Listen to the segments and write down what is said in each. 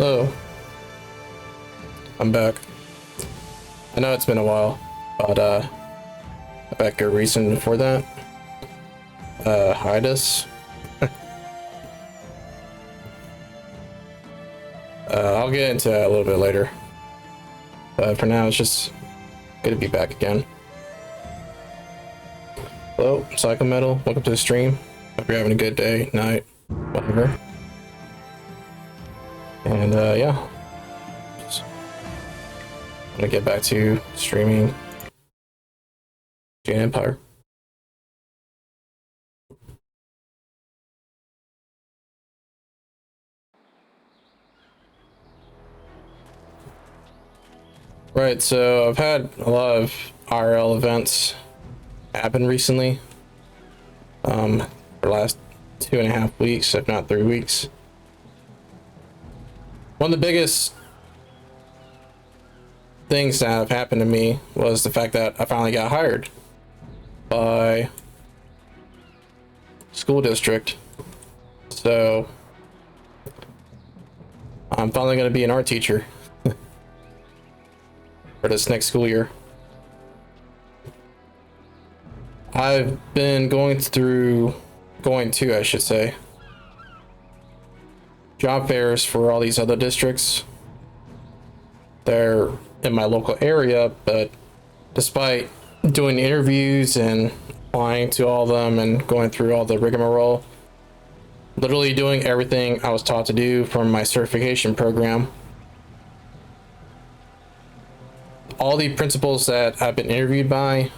Oh, I'm back. I know it's been a while, but I bet good reason for that. Hiatus. I'll get into that a little bit later. But for now, it's just good to be back again. Hello, Cycle Metal. Welcome to the stream. Hope you're having a good day, night, whatever. And yeah, just gonna get back to streaming Jade Empire. Right, so I've had a lot of IRL events happen recently. For the last 2.5 weeks, if not 3 weeks. One of the biggest things that have happened to me was the fact that I finally got hired by school district. So I'm finally going to be an art teacher for this next school year. I've been going to, I should say, job fairs for all these other districts. They're in my local area, but despite doing interviews and applying to all of them and going through all the rigmarole, literally doing everything I was taught to do from my certification program, all the principals that I've been interviewed by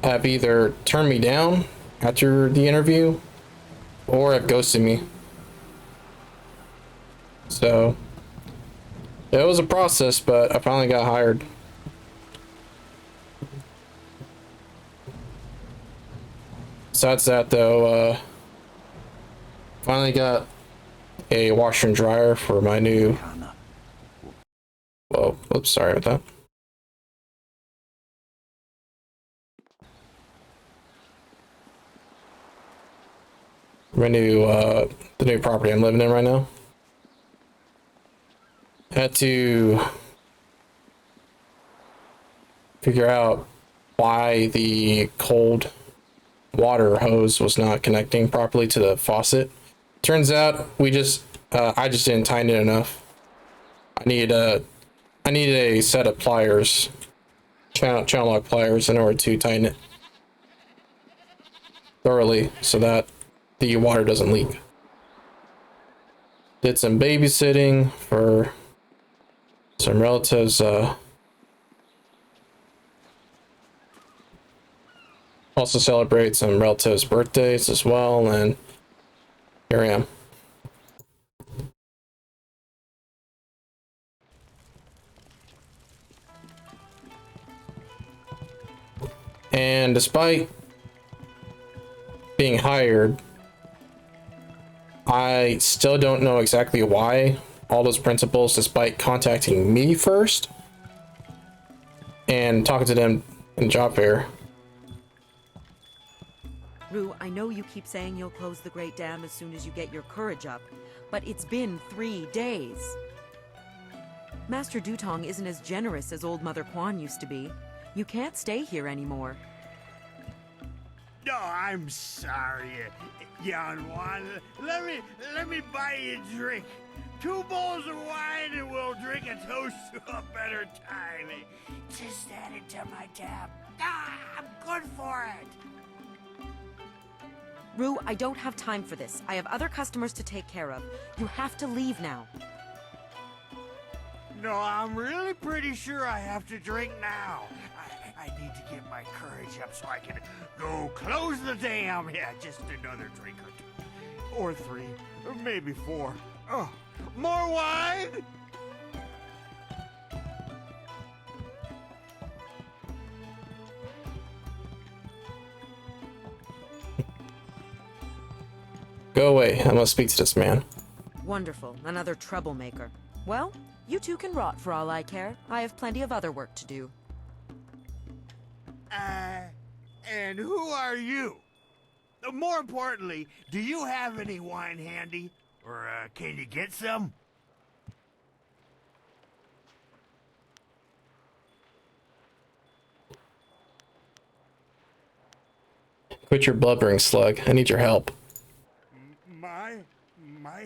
have either turned me down after the interview or have ghosted me. So it was a process, but I finally got hired. Besides that, though, finally got a washer and dryer for my new. Whoa, oops, sorry about that. My new, the new property I'm living in right now. Had to figure out why the cold water hose was not connecting properly to the faucet. Turns out I just didn't tighten it enough. I needed a set of pliers, channel lock pliers, in order to tighten it thoroughly so that the water doesn't leak. Did some babysitting for some relatives, also celebrate some relatives' birthdays as well, and here I am. And despite being hired, I still don't know exactly why all those principals, despite contacting me first and talking to them in job fair. Rue, I know you keep saying you'll close the Great Dam as soon as you get your courage up, but it's been 3 days. Master Dutong isn't as generous as old Mother Quan used to be. You can't stay here anymore. No, I'm sorry, young one. Let me buy you a drink. 2 bowls of wine and we'll drink a toast to a better time. Just add it to my tab. I'm good for it. Rue, I don't have time for this. I have other customers to take care of. You have to leave now. No, I'm really pretty sure I have to drink now. I need to get my courage up so I can go close the dam. Yeah, just another drink or 2. Or 3. Or maybe 4. Oh, more wine? Go away. I must speak to this man. Wonderful. Another troublemaker. Well, you two can rot for all I care. I have plenty of other work to do. And who are you? More importantly, do you have any wine handy? Or, can you get some? Quit your blubbering, slug. I need your help. My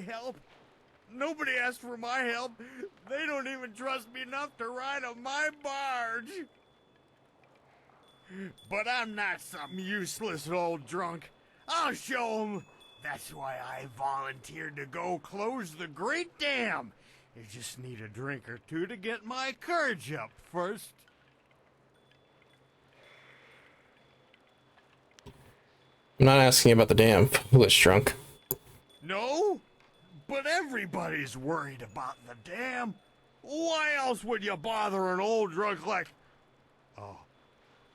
help? Nobody asked for my help. They don't even trust me enough to ride on my barge. But I'm not some useless old drunk. I'll show 'em. That's why I volunteered to go close the Great Dam. You just need a drink or two to get my courage up first. I'm not asking about the dam, foolish drunk. No? But everybody's worried about the dam. Why else would you bother an old drunk like...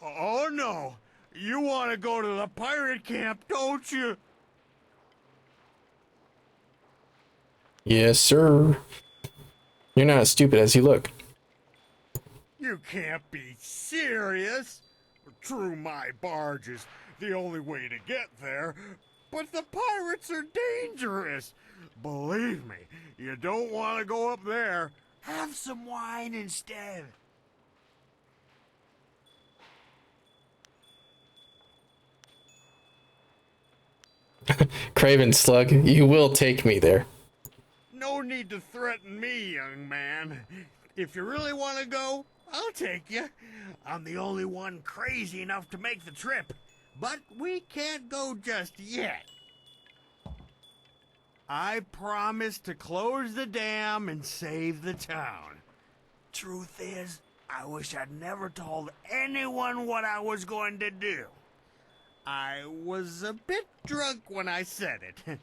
Oh no. You want to go to the pirate camp, don't you? Yes, sir. You're not as stupid as you look. You can't be serious. True, my barge is the only way to get there, but the pirates are dangerous. Believe me, you don't want to go up there. Have some wine instead. Craven, slug, you will take me there. No need to threaten me, young man. If you really want to go, I'll take you. I'm the only one crazy enough to make the trip. But we can't go just yet. I promise to close the dam and save the town. Truth is, I wish I'd never told anyone what I was going to do. I was a bit drunk when I said it,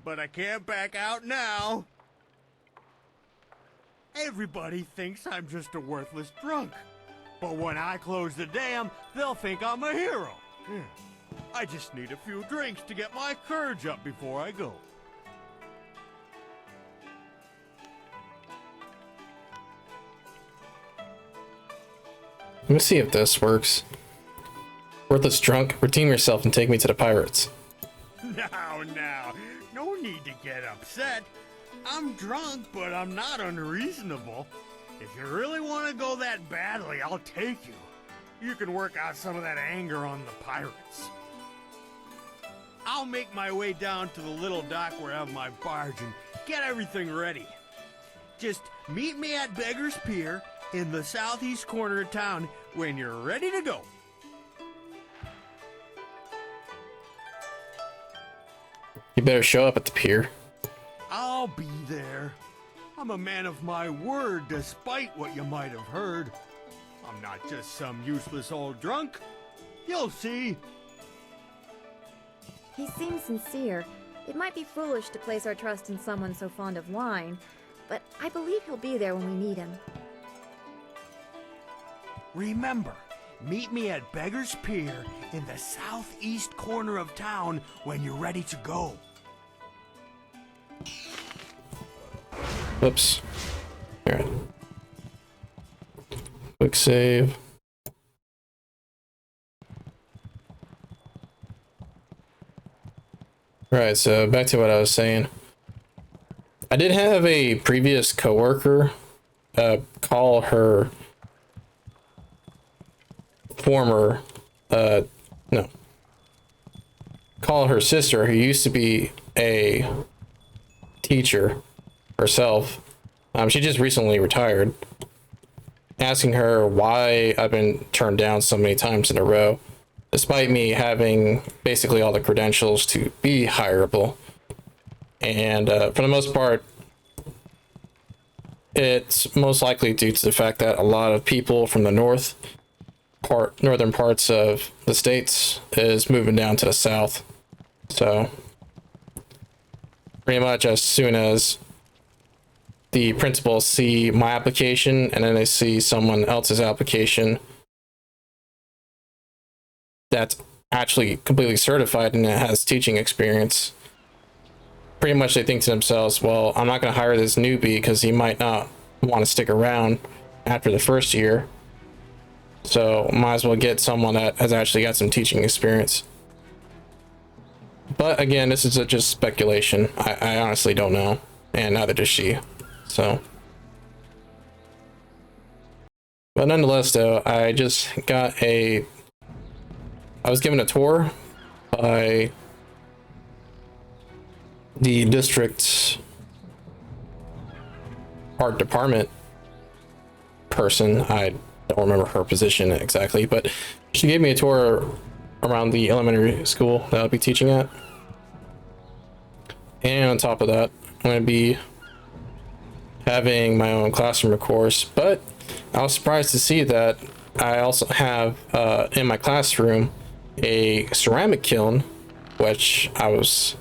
but I can't back out now. Everybody thinks I'm just a worthless drunk. But when I close the dam, they'll think I'm a hero. I just need a few drinks to get my courage up before I go. Let me see if this works. Worthless drunk, redeem yourself and take me to the pirates. Now, no need to get upset. I'm drunk, but I'm not unreasonable. If you really want to go that badly, I'll take you. You can work out some of that anger on the pirates. I'll make my way down to the little dock where I have my barge and get everything ready. Just meet me at Beggar's Pier in the southeast corner of town when you're ready to go. You better show up at the pier. I'll be there. I'm a man of my word, despite what you might have heard. I'm not just some useless old drunk. You'll see. He seems sincere. It might be foolish to place our trust in someone so fond of wine, but I believe he'll be there when we need him. Remember, meet me at Beggar's Pier in the southeast corner of town when you're ready to go. Whoops. Alright. Quick save. Alright, so back to what I was saying. I did have a previous coworker call her former call her sister, who used to be a teacher herself. She just recently retired, asking her why I've been turned down so many times in a row, despite me having basically all the credentials to be hireable. And for the most part, it's most likely due to the fact that a lot of people from the northern parts of the states is moving down to the south. So pretty much as soon as the principals see my application and then they see someone else's application that's actually completely certified and it has teaching experience, pretty much they think to themselves, well, I'm not going to hire this newbie because he might not want to stick around after the first year. So might as well get someone that has actually got some teaching experience. But again, this is just speculation. I honestly don't know, and neither does she. So, but nonetheless, though, I was given a tour by the district's art department person. I don't remember her position exactly, but she gave me a tour around the elementary school that I'll be teaching at. And on top of that, I'm going to be having my own classroom, of course, but I was surprised to see that I also have in my classroom a ceramic kiln, which I was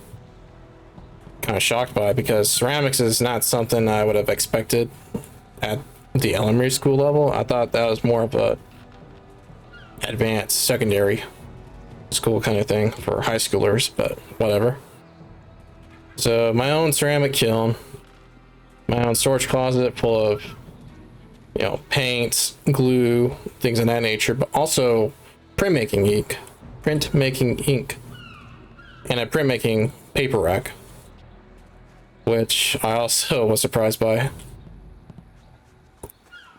kind of shocked by because ceramics is not something I would have expected at the elementary school level. I thought that was more of a advanced secondary school kind of thing for high schoolers, but whatever. So my own ceramic kiln, my own storage closet full of, you know, paints, glue, things of that nature, but also printmaking ink, and a printmaking paper rack, which I also was surprised by.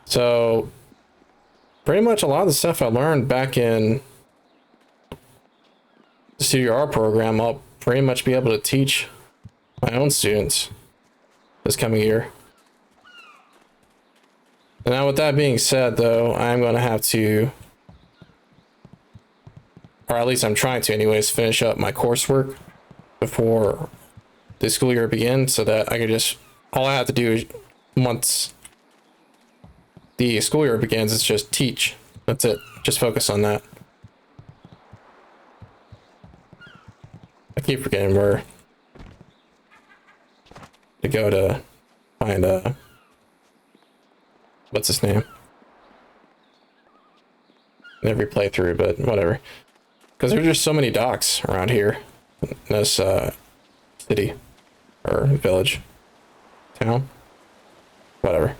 So pretty much a lot of the stuff I learned back in the Studio Art program, I'll pretty much be able to teach my own students this coming year. Now, with that being said, though, I'm going to have to, or at least I'm trying to anyways, finish up my coursework before the school year begins so that I can just, all I have to do is once the school year begins is just teach. That's it. Just focus on that. I keep forgetting where to go to find what's his name in every playthrough, but whatever, because there's just so many docks around here in this city or village, town, whatever.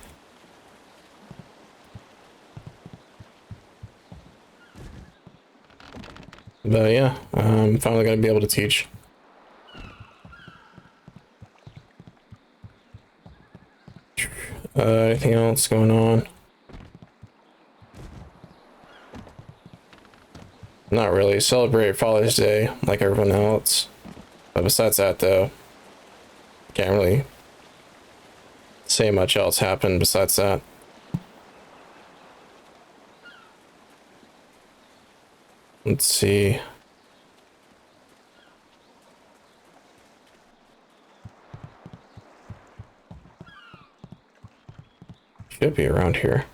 But yeah, I'm finally gonna be able to teach. Anything else going on? Not really. Celebrate Father's Day like everyone else. But besides that, though, can't really say much else happened besides that. Let's see. Should be around here.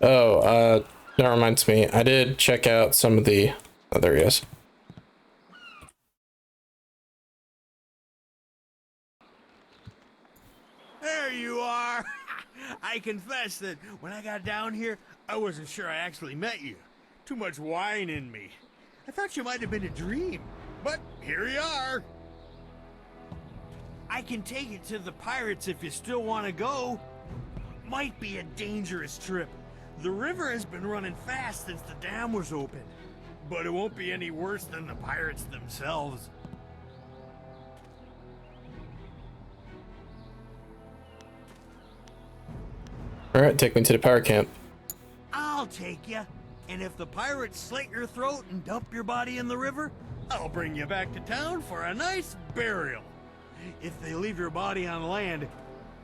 Oh, that reminds me. I did check out some of the... Oh, there he is. There you are. I confess that when I got down here, I wasn't sure I actually met you. Too much wine in me. I thought you might have been a dream, but here you are. I can take it to the pirates if you still want to go. Might be a dangerous trip. The river has been running fast since the dam was open, but it won't be any worse than the pirates themselves. All right, take me to the pirate camp. I'll take you, and if the pirates slit your throat and dump your body in the river, I'll bring you back to town for a nice burial. If they leave your body on land,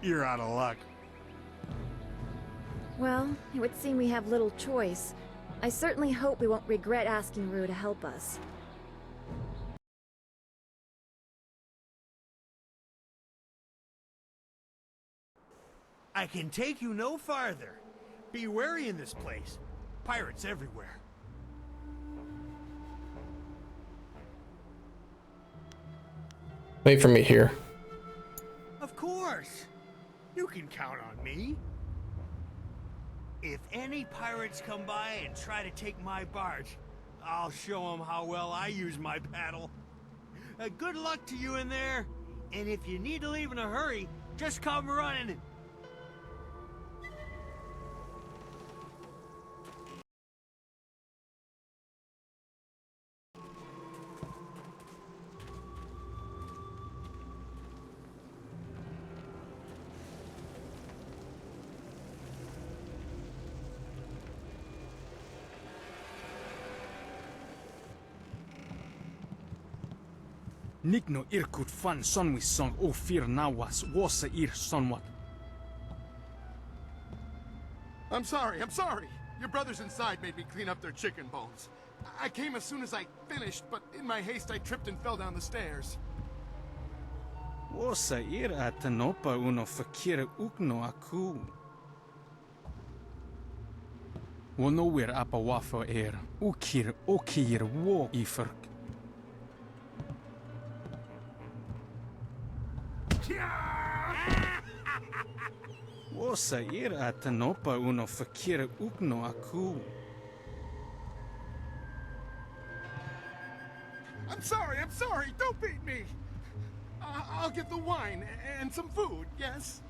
you're out of luck. Well, it would seem we have little choice. I certainly hope we won't regret asking Rue to help us. I can take you no farther. Be wary in this place. Pirates everywhere. Wait for me here. Of course. You can count on me. If any pirates come by and try to take my barge, I'll show them how well I use my paddle. Good luck to you in there. And if you need to leave in a hurry, just come running. Nikno irkut fan sonwi song o fir nawas wasa ir sonwat. I'm sorry. Your brothers inside made me clean up their chicken bones. I came as soon as I finished, but in my haste I tripped and fell down the stairs. Wasa ir atanopa uno fakira ukno aku. Wonowir apa wafa ukir okir wo ifirk. Wasa ir atanopa uno fakira ukno aku. I'm sorry. Don't beat me. I'll get the wine and some food, yes?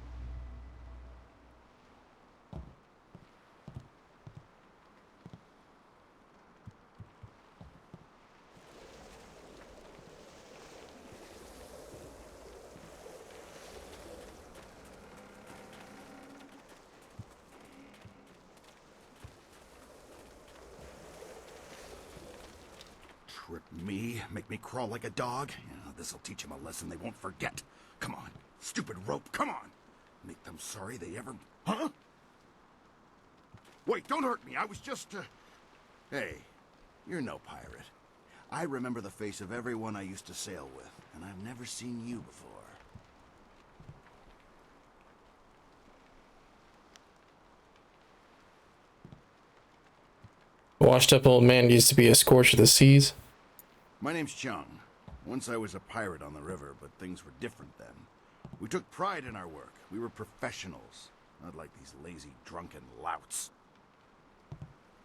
Trip me, make me crawl like a dog? Yeah, this'll teach them a lesson they won't forget. Come on, stupid rope, come on. Make them sorry they ever... Huh? Wait, don't hurt me, I was just, Hey, you're no pirate. I remember the face of everyone I used to sail with, and I've never seen you before. Washed up old man used to be a scourge of the seas. My name's Chung. Once I was a pirate on the river, but things were different then. We took pride in our work. We were professionals, not like these lazy, drunken louts.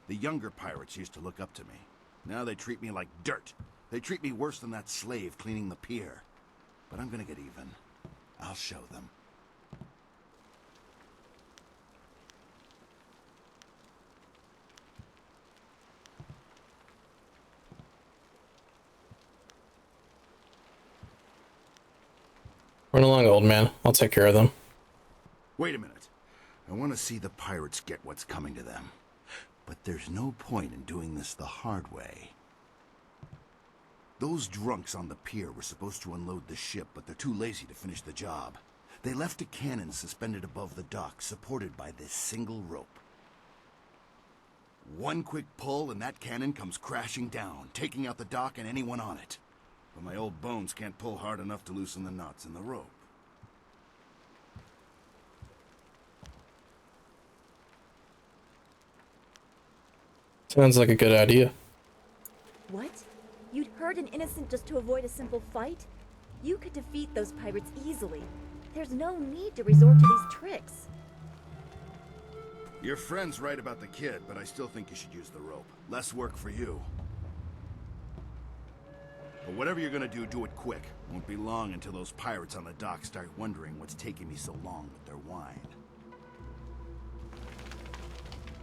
The younger pirates used to look up to me. Now they treat me like dirt. They treat me worse than that slave cleaning the pier. But I'm gonna get even. I'll show them. Run along, old man. I'll take care of them. Wait a minute. I want to see the pirates get what's coming to them. But there's no point in doing this the hard way. Those drunks on the pier were supposed to unload the ship, but they're too lazy to finish the job. They left a cannon suspended above the dock, supported by this single rope. One quick pull and that cannon comes crashing down, taking out the dock and anyone on it. But my old bones can't pull hard enough to loosen the knots in the rope. Sounds like a good idea. What? You'd hurt an innocent just to avoid a simple fight? You could defeat those pirates easily. There's no need to resort to these tricks. Your friend's right about the kid, but I still think you should use the rope. Less work for you. But whatever you're gonna do, do it quick. Won't be long until those pirates on the dock start wondering what's taking me so long with their wine.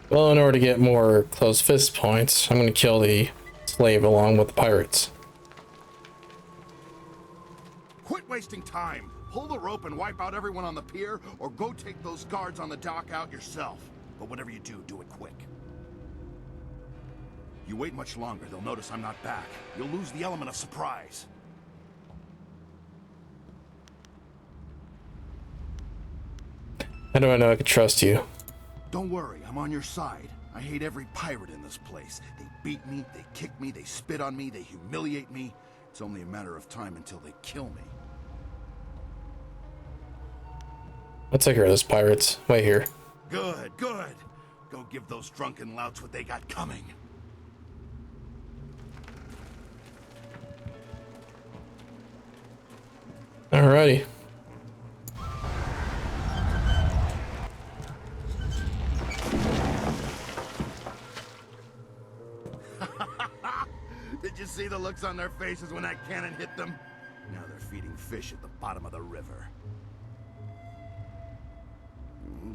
Well, in order to get more close fist points, I'm going to kill the slave along with the pirates. Quit wasting time! Pull the rope and wipe out everyone on the pier, or go take those guards on the dock out yourself. But whatever you do, do it quick. You wait much longer, they'll notice I'm not back. You'll lose the element of surprise. How do I know I can trust you? Don't worry, I'm on your side. I hate every pirate in this place. They beat me, they kick me, they spit on me, they humiliate me. It's only a matter of time until they kill me. I'll take care of those pirates. Wait here. Good, good. Go give those drunken louts what they got coming. Alrighty. Did you see the looks on their faces when that cannon hit them? Now they're feeding fish at the bottom of the river.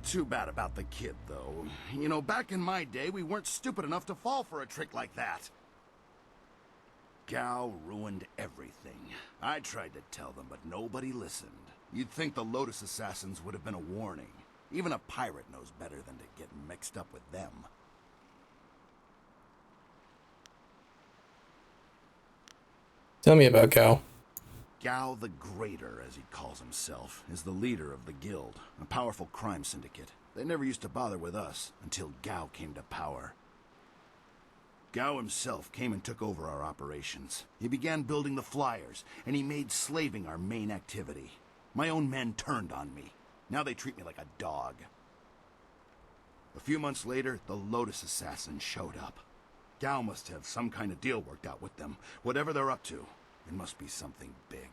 Too bad about the kid, though. You know, back in my day, we weren't stupid enough to fall for a trick like that. Gao ruined everything. I tried to tell them, but nobody listened. You'd think the Lotus Assassins would have been a warning. Even a pirate knows better than to get mixed up with them. Tell me about Gao. Gao the Greater, as he calls himself, is the leader of the Guild, a powerful crime syndicate. They never used to bother with us until Gao came to power. Gao himself came and took over our operations. He began building the flyers, and he made slaving our main activity. My own men turned on me. Now they treat me like a dog. A few months later, the Lotus Assassins showed up. Gao must have some kind of deal worked out with them. Whatever they're up to, it must be something big.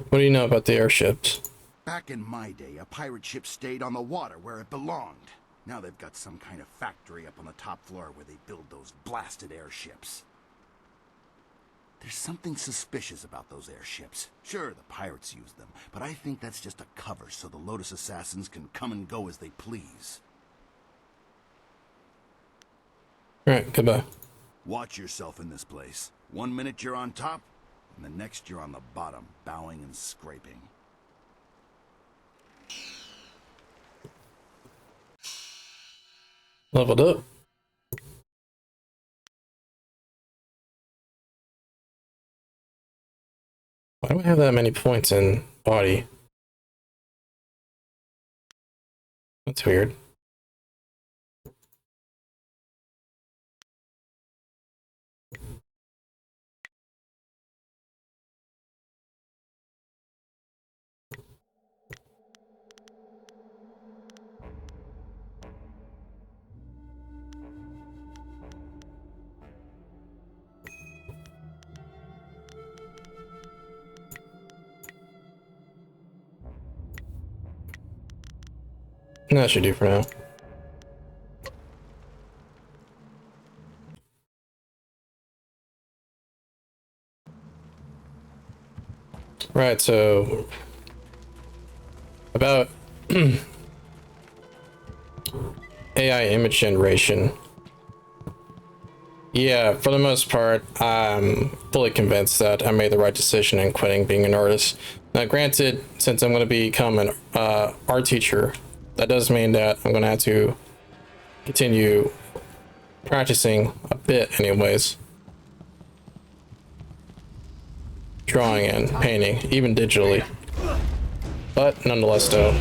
What do you know about the airships? Back in my day, a pirate ship stayed on the water where it belonged. Now they've got some kind of factory up on the top floor where they build those blasted airships. There's something suspicious about those airships. Sure, the pirates use them, but I think that's just a cover so the Lotus Assassins can come and go as they please. Alright, goodbye. Watch yourself in this place. 1 minute you're on top, and the next you're on the bottom, bowing and scraping. Leveled up. Why do I have that many points in body? That's weird. That should do for now. Right, so about AI image generation. Yeah, for the most part, I'm fully convinced that I made the right decision in quitting being an artist. Now, granted, since I'm going to become an art teacher, that does mean that I'm going to have to continue practicing a bit anyways. Drawing and painting, even digitally. But nonetheless though.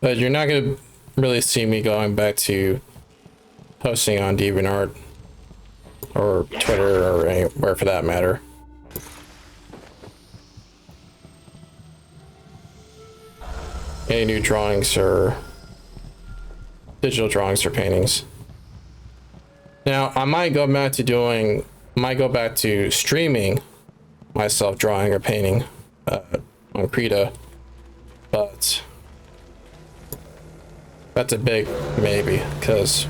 But you're not going to really see me going back to posting on DeviantArt or Twitter or anywhere for that matter. Any new drawings or digital drawings or paintings. Now, I might go back to streaming myself drawing or painting on Krita, but that's a big maybe, because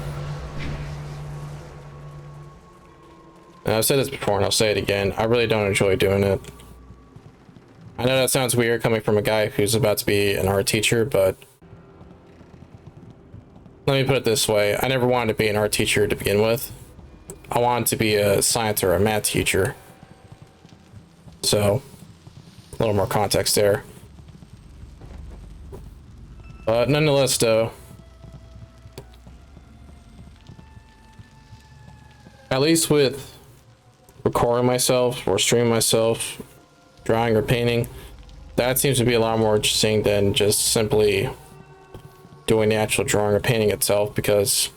I've said this before and I'll say it again, I really don't enjoy doing it. I know that sounds weird coming from a guy who's about to be an art teacher, but let me put it this way. I never wanted to be an art teacher to begin with. I wanted to be a science or a math teacher. So, a little more context there. But nonetheless, though, at least with recording myself or streaming myself drawing or painting. That seems to be a lot more interesting than just simply doing the actual drawing or painting itself, because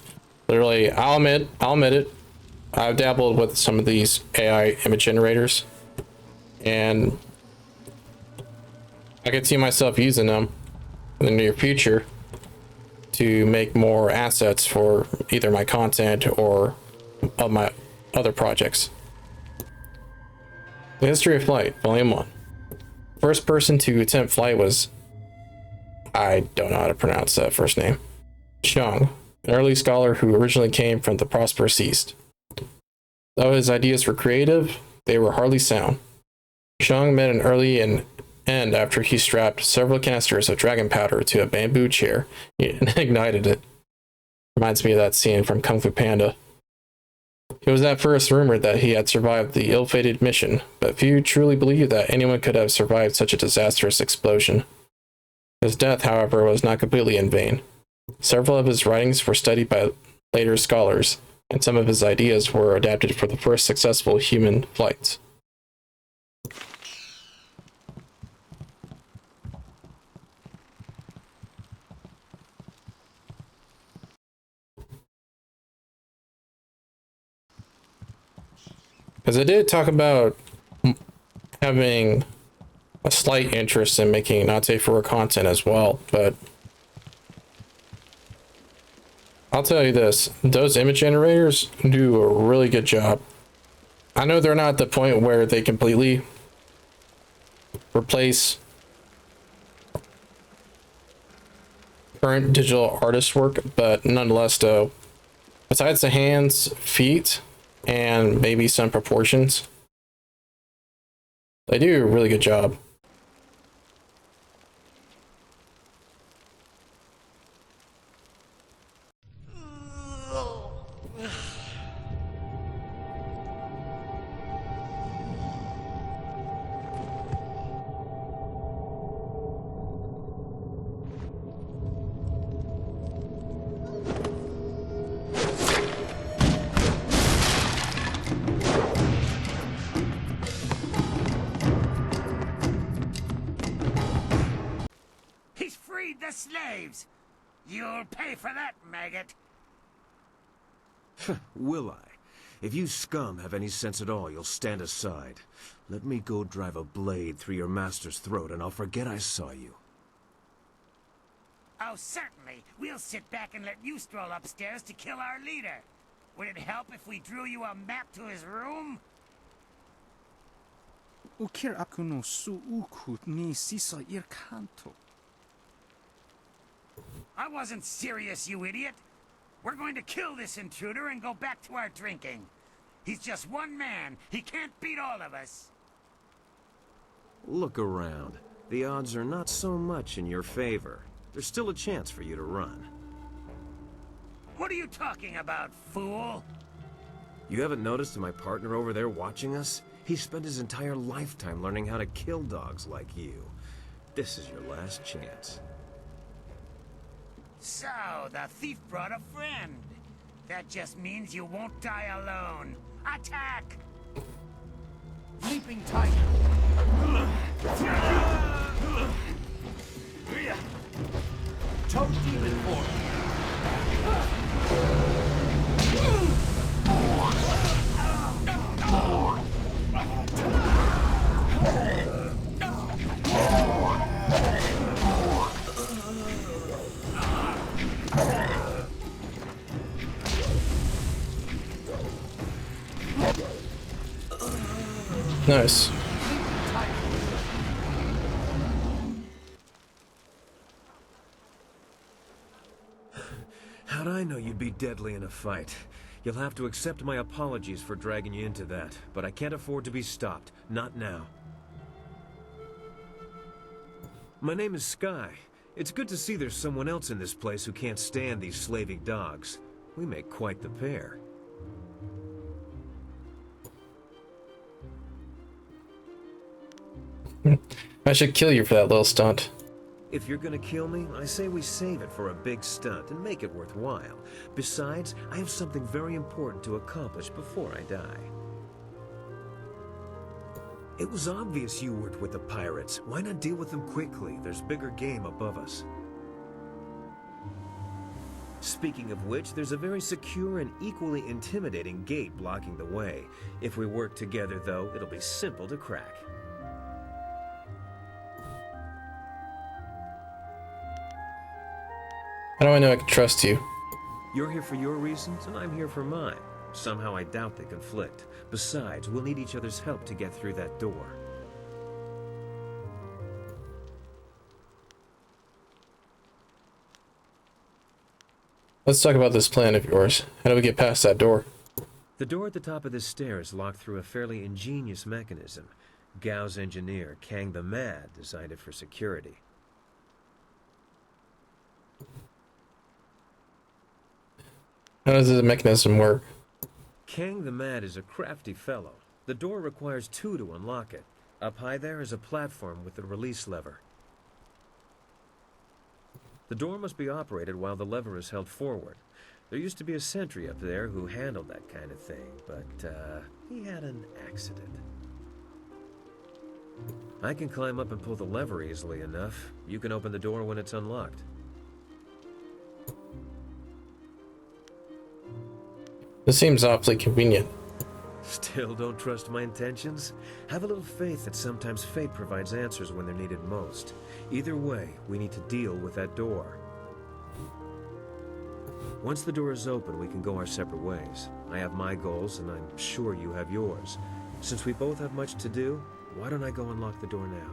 literally, I'll admit it, I've dabbled with some of these AI image generators, and I could see myself using them in the near future to make more assets for either my content or of my other projects. The History of Flight, Volume 1. First person to attempt flight was, I don't know how to pronounce that first name, Chung, an early scholar who originally came from the prosperous East. Though his ideas were creative, they were hardly sound. Chung met an early end after he strapped several canisters of dragon powder to a bamboo chair and ignited it. Reminds me of that scene from Kung Fu Panda. It was at first rumored that he had survived the ill-fated mission, but few truly believed that anyone could have survived such a disastrous explosion. His death, however, was not completely in vain. Several of his writings were studied by later scholars, and some of his ideas were adapted for the first successful human flights. Because I did talk about having a slight interest in making not safe for work content as well, but I'll tell you this, those image generators do a really good job. I know they're not at the point where they completely replace current digital artist work, but nonetheless though, besides the hands, feet, and maybe some proportions, they do a really good job. He's freed the slaves! You'll pay for that, maggot! Will I? If you scum have any sense at all, you'll stand aside. Let me go drive a blade through your master's throat and I'll forget I saw you. Oh, certainly. We'll sit back and let you stroll upstairs to kill our leader. Would it help if we drew you a map to his room? Ukir aku no suukut ni sisa ir kanto. I wasn't serious, you idiot. We're going to kill this intruder and go back to our drinking. He's just one man. He can't beat all of us. Look around. The odds are not so much in your favor. There's still a chance for you to run. What are you talking about, fool? You haven't noticed my partner over there watching us? He spent his entire lifetime learning how to kill dogs like you. This is your last chance. So, the thief brought a friend. That just means you won't die alone. Attack! Leaping tiger! Toad demon form! Nice. How'd I know you'd be deadly in a fight? You'll have to accept my apologies for dragging you into that, but I can't afford to be stopped. Not now. My name is Sky. It's good to see there's someone else in this place who can't stand these slaving dogs. We make quite the pair. I should kill you for that little stunt. If you're gonna kill me, I say we save it for a big stunt and make it worthwhile. Besides, I have something very important to accomplish before I die. It was obvious you worked with the pirates. Why not deal with them quickly? There's bigger game above us. Speaking of which, there's a very secure and equally intimidating gate blocking the way. If we work together, though, it'll be simple to crack. How do I know I can trust you? You're here for your reasons, and I'm here for mine. Somehow I doubt they conflict. Besides, we'll need each other's help to get through that door. Let's talk about this plan of yours. How do we get past that door? The door at the top of this stair is locked through a fairly ingenious mechanism. Gao's engineer, Kang the Mad, designed it for security. How does the mechanism work? Kang the Mad is a crafty fellow. The door requires two to unlock it. Up high there is a platform with a release lever. The door must be operated while the lever is held forward. There used to be a sentry up there who handled that kind of thing, but he had an accident. I can climb up and pull the lever easily enough. You can open the door when it's unlocked. This seems awfully convenient. Still don't trust my intentions? Have a little faith that sometimes fate provides answers when they're needed most. Either way, we need to deal with that door. Once the door is open, we can go our separate ways. I have my goals, and I'm sure you have yours. Since we both have much to do, why don't I go unlock the door now?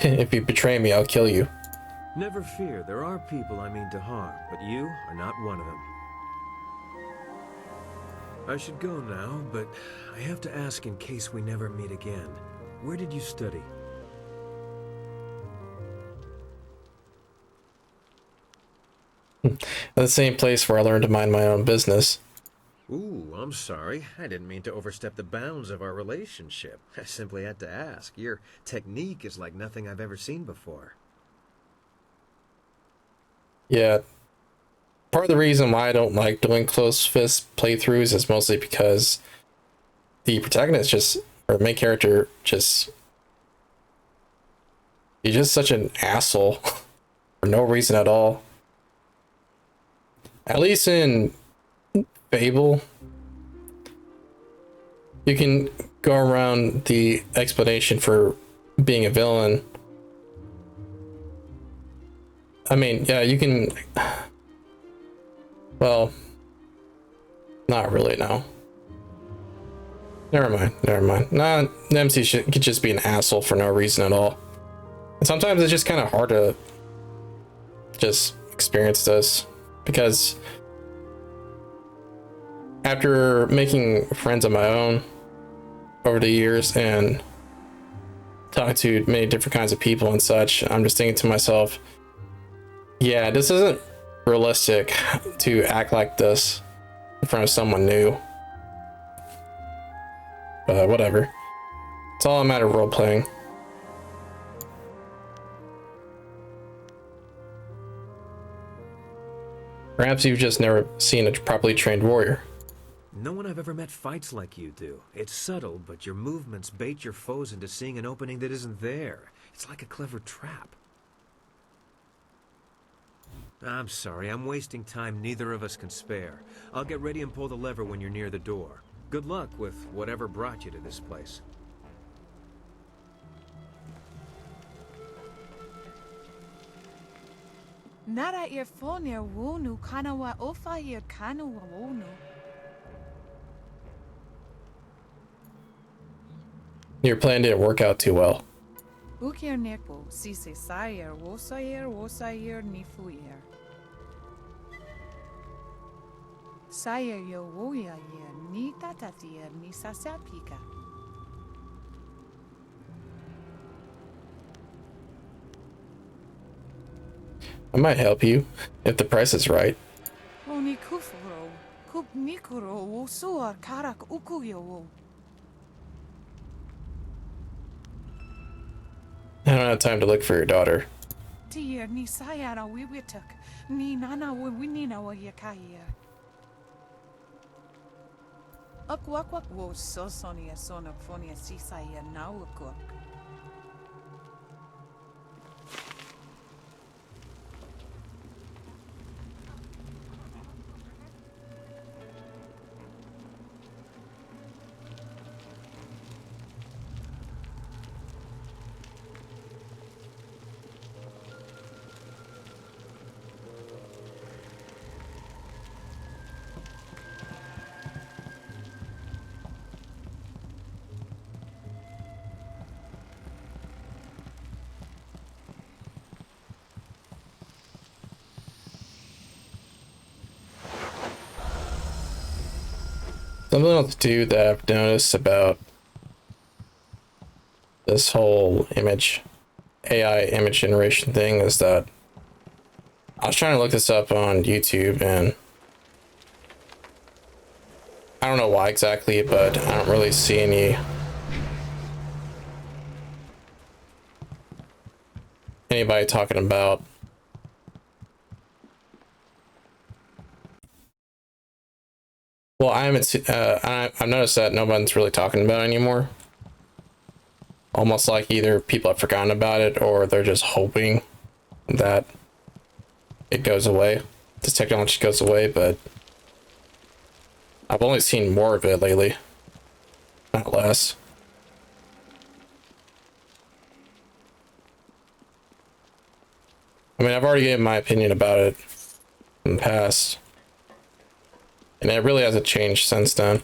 If you betray me, I'll kill you. Never fear, there are people I mean to harm, but you are not one of them. I should go now, but I have to ask in case we never meet again. Where did you study? The same place where I learned to mind my own business. Ooh, I'm sorry. I didn't mean to overstep the bounds of our relationship. I simply had to ask. Your technique is like nothing I've ever seen before. Yeah. Part of the reason why I don't like doing close fist playthroughs is mostly because the protagonist just, or main character, just, he's just such an asshole for no reason at all. At least in Fable, you can go around the explanation for being a villain. I mean, yeah, you can, well, not really, no. Never mind. Nah, the MC could just be an asshole for no reason at all. And sometimes it's just kind of hard to just experience this, because after making friends of my own over the years and talking to many different kinds of people and such, I'm just thinking to myself, yeah, this isn't realistic to act like this in front of someone new. But whatever. It's all a matter of role playing. Perhaps you've just never seen a properly trained warrior. No one I've ever met fights like you do. It's subtle, but your movements bait your foes into seeing an opening that isn't there. It's like a clever trap. I'm sorry, I'm wasting time neither of us can spare. I'll get ready and pull the lever when you're near the door. Good luck with whatever brought you to this place. Nara earphonia wonu kanawa ofa ear kanawa wonu. Your plan didn't work out too well. Ukir nekbo sise sayer wosayer nifuyer. Sayer yo woya yer ni tatatier ni sasapika. I might help you if the price is right. Oni kufuro kup nikuro wosuar karak ukuyo. I don't have time to look for your daughter. Tier ni sayara wiwituk ni nana winina wa yakaya. Aquak wo sosonia sonofonia sisaya nawakuk. Something else too that I've noticed about this whole AI image generation thing is that I was trying to look this up on YouTube, and I don't know why exactly, but I don't really see anybody talking about well, I haven't seen I've noticed that no one's really talking about it anymore. Almost like either people have forgotten about it or they're just hoping that it goes away. This technology goes away, but I've only seen more of it lately, not less. I mean, I've already given my opinion about it in the past, and it really hasn't changed since then.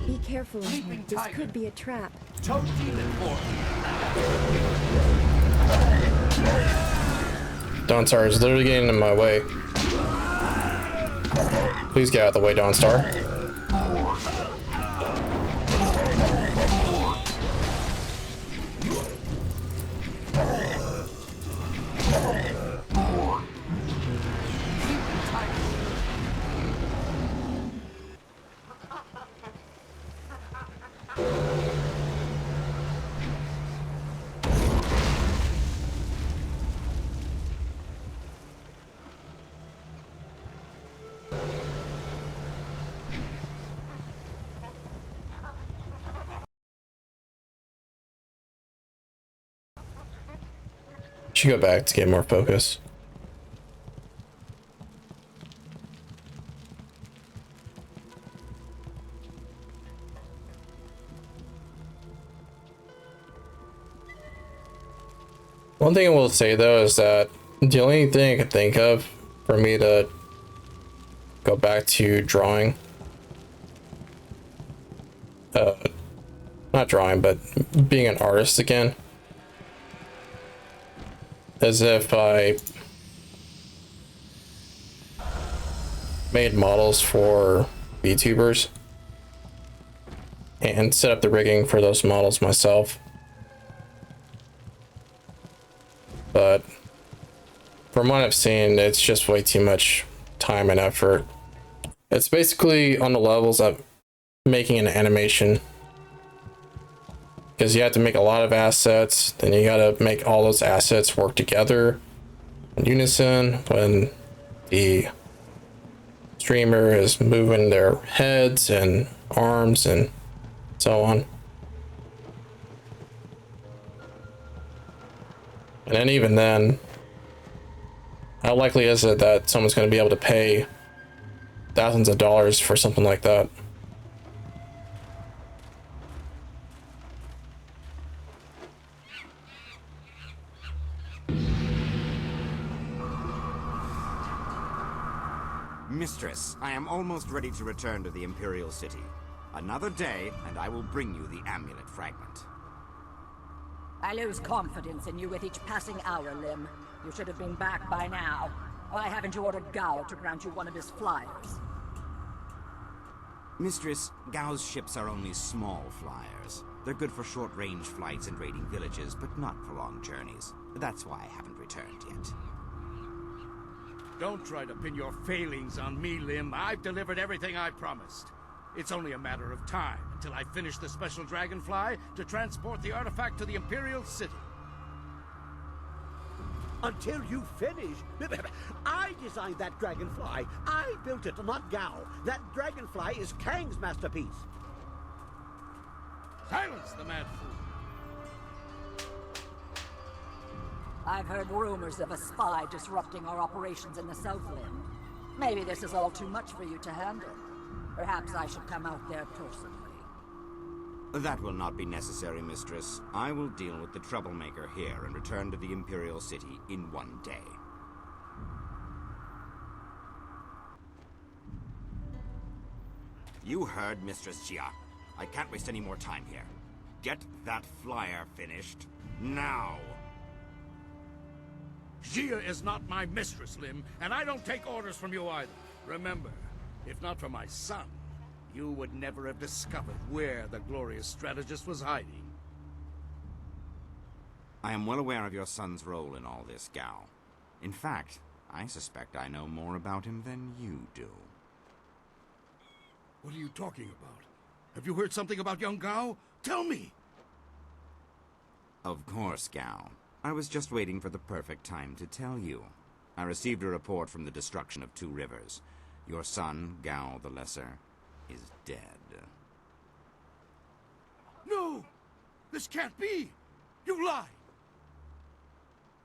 Be careful in here. This could be a trap. Dawnstar is literally getting in my way. Please get out of the way, Dawnstar. Should go back to get more focus. One thing I will say though is that the only thing I could think of for me to go back to drawing, not drawing, but being an artist again, as if I made models for VTubers and set up the rigging for those models myself. But from what I've seen, it's just way too much time and effort. It's basically on the levels of making an animation, because you have to make a lot of assets, then you got to make all those assets work together in unison when the streamer is moving their heads and arms and so on. And then even then, how likely is it that someone's going to be able to pay thousands of dollars for something like that? Mistress, I am almost ready to return to the Imperial City. Another day, and I will bring you the amulet fragment. I lose confidence in you with each passing hour, Lim. You should have been back by now. Why haven't you ordered Gao to grant you one of his flyers? Mistress, Gao's ships are only small flyers. They're good for short-range flights and raiding villages, but not for long journeys. That's why I haven't returned yet. Don't try to pin your failings on me, Lim. I've delivered everything I promised. It's only a matter of time until I finish the special dragonfly to transport the artifact to the Imperial City. Until you finish. I designed that dragonfly. I built it, not Gao. That dragonfly is Kang's masterpiece. Silence the mad fool! I've heard rumors of a spy disrupting our operations in the Southland. Maybe this is all too much for you to handle. Perhaps I should come out there personally. That will not be necessary, Mistress. I will deal with the troublemaker here and return to the Imperial City in one day. You heard Mistress Jia. I can't waste any more time here. Get that flyer finished now. Jia is not my mistress, Lim, and I don't take orders from you either. Remember, if not for my son, you would never have discovered where the glorious strategist was hiding. I am well aware of your son's role in all this, Gao. In fact, I suspect I know more about him than you do. What are you talking about? Have you heard something about young Gao? Tell me! Of course, Gao. I was just waiting for the perfect time to tell you. I received a report from the destruction of 2 rivers. Your son, Gao the Lesser, is dead. No! This can't be! You lie!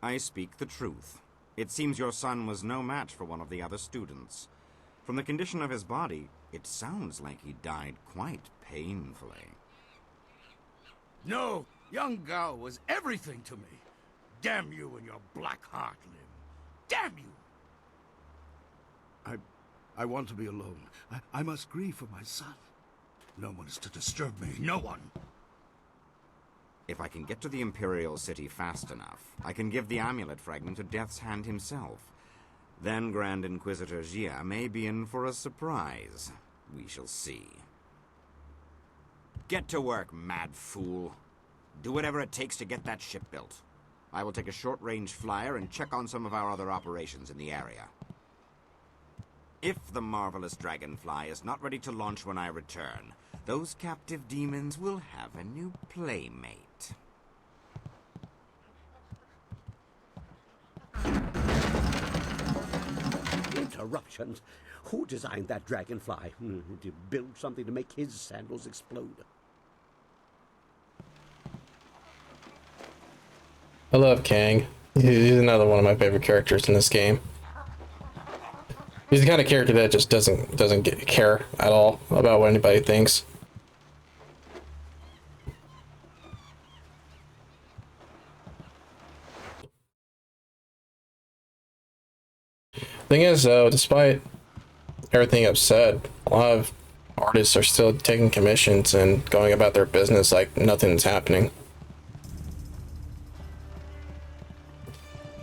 I speak the truth. It seems your son was no match for one of the other students. From the condition of his body, it sounds like he died quite painfully. No! Young Gao was everything to me. Damn you and your black heart, Lim. Damn you! I want to be alone. I must grieve for my son. No one is to disturb me. No one. If I can get to the Imperial City fast enough, I can give the amulet fragment to Death's Hand himself. Then Grand Inquisitor Jia may be in for a surprise. We shall see. Get to work, mad fool. Do whatever it takes to get that ship built. I will take a short-range flyer and check on some of our other operations in the area. If the marvelous dragonfly is not ready to launch when I return, those captive demons will have a new playmate. Interruptions? Who designed that dragonfly? Did you build something to make his sandals explode? I love Kang. He's another one of my favorite characters in this game. He's the kind of character that just doesn't care at all about what anybody thinks. Thing is, though, despite everything I've said, a lot of artists are still taking commissions and going about their business like nothing's happening.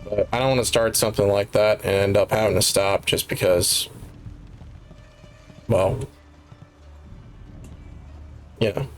But I don't want to start something like that and end up having to stop just because, well, you know.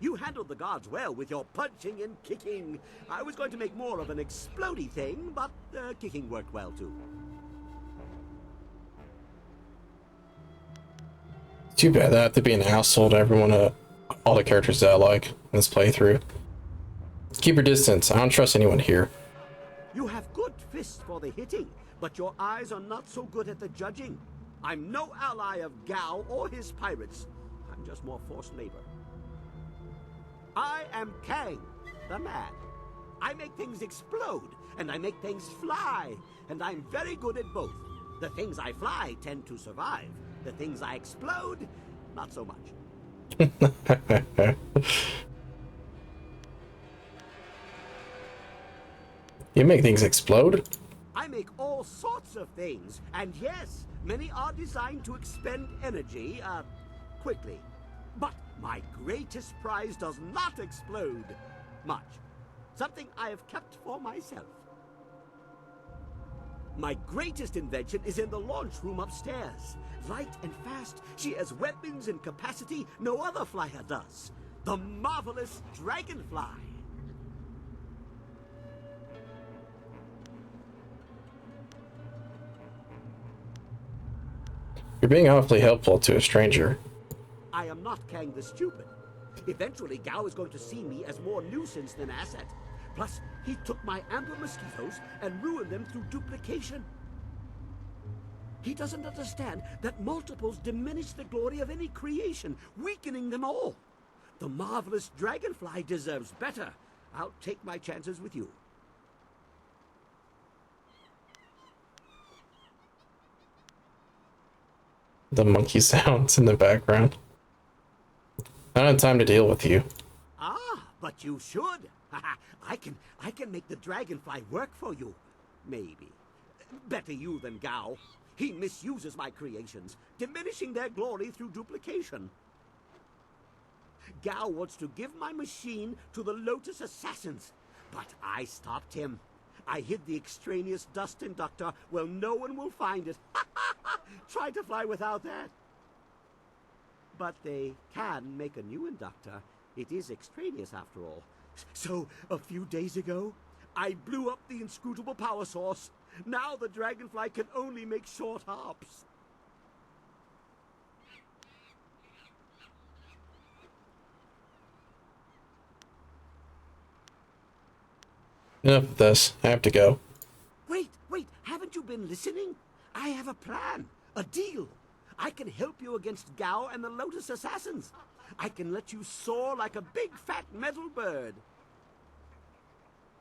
You handled the guards well with your punching and kicking. I was going to make more of an explodey thing, but kicking worked well too. Too bad that I have to be an asshole to everyone, all the characters that I like in this playthrough. Keep your distance. I don't trust anyone here. You have good gloved fist for the hitting, but your eyes are not so good at the judging. I'm no ally of Gao or his pirates. I'm just more forced labor. I am Kang, the man. I make things explode, and I make things fly, and I'm very good at both. The things I fly tend to survive. The things I explode, not so much. You make things explode? I make all sorts of things, and yes, many are designed to expend energy, quickly. But my greatest prize does not explode much. Something I have kept for myself. My greatest invention is in the launch room upstairs. Light and fast, she has weapons and capacity no other flyer does. The marvelous Dragonfly. You're being awfully helpful to a stranger. I am not Kang the Stupid. Eventually, Gao is going to see me as more nuisance than asset. Plus, he took my amber mosquitoes and ruined them through duplication. He doesn't understand that multiples diminish the glory of any creation, weakening them all. The marvelous Dragonfly deserves better. I'll take my chances with you. The monkey sounds in the background. I don't have time to deal with you. Ah, but you should. I can make the Dragonfly work for you. Maybe. Better you than Gao. He misuses my creations, diminishing their glory through duplication. Gao wants to give my machine to the Lotus Assassins, but I stopped him. I hid the extraneous dust inductor where no one will find it. Try to fly without that. But they can make a new inductor. It is extraneous after all. So, a few days ago, I blew up the inscrutable power source. Now the Dragonfly can only make short hops. Enough of this. I have to go. Wait, haven't you been listening? I have a plan, a deal. I can help you against Gao and the Lotus Assassins. I can let you soar like a big fat metal bird.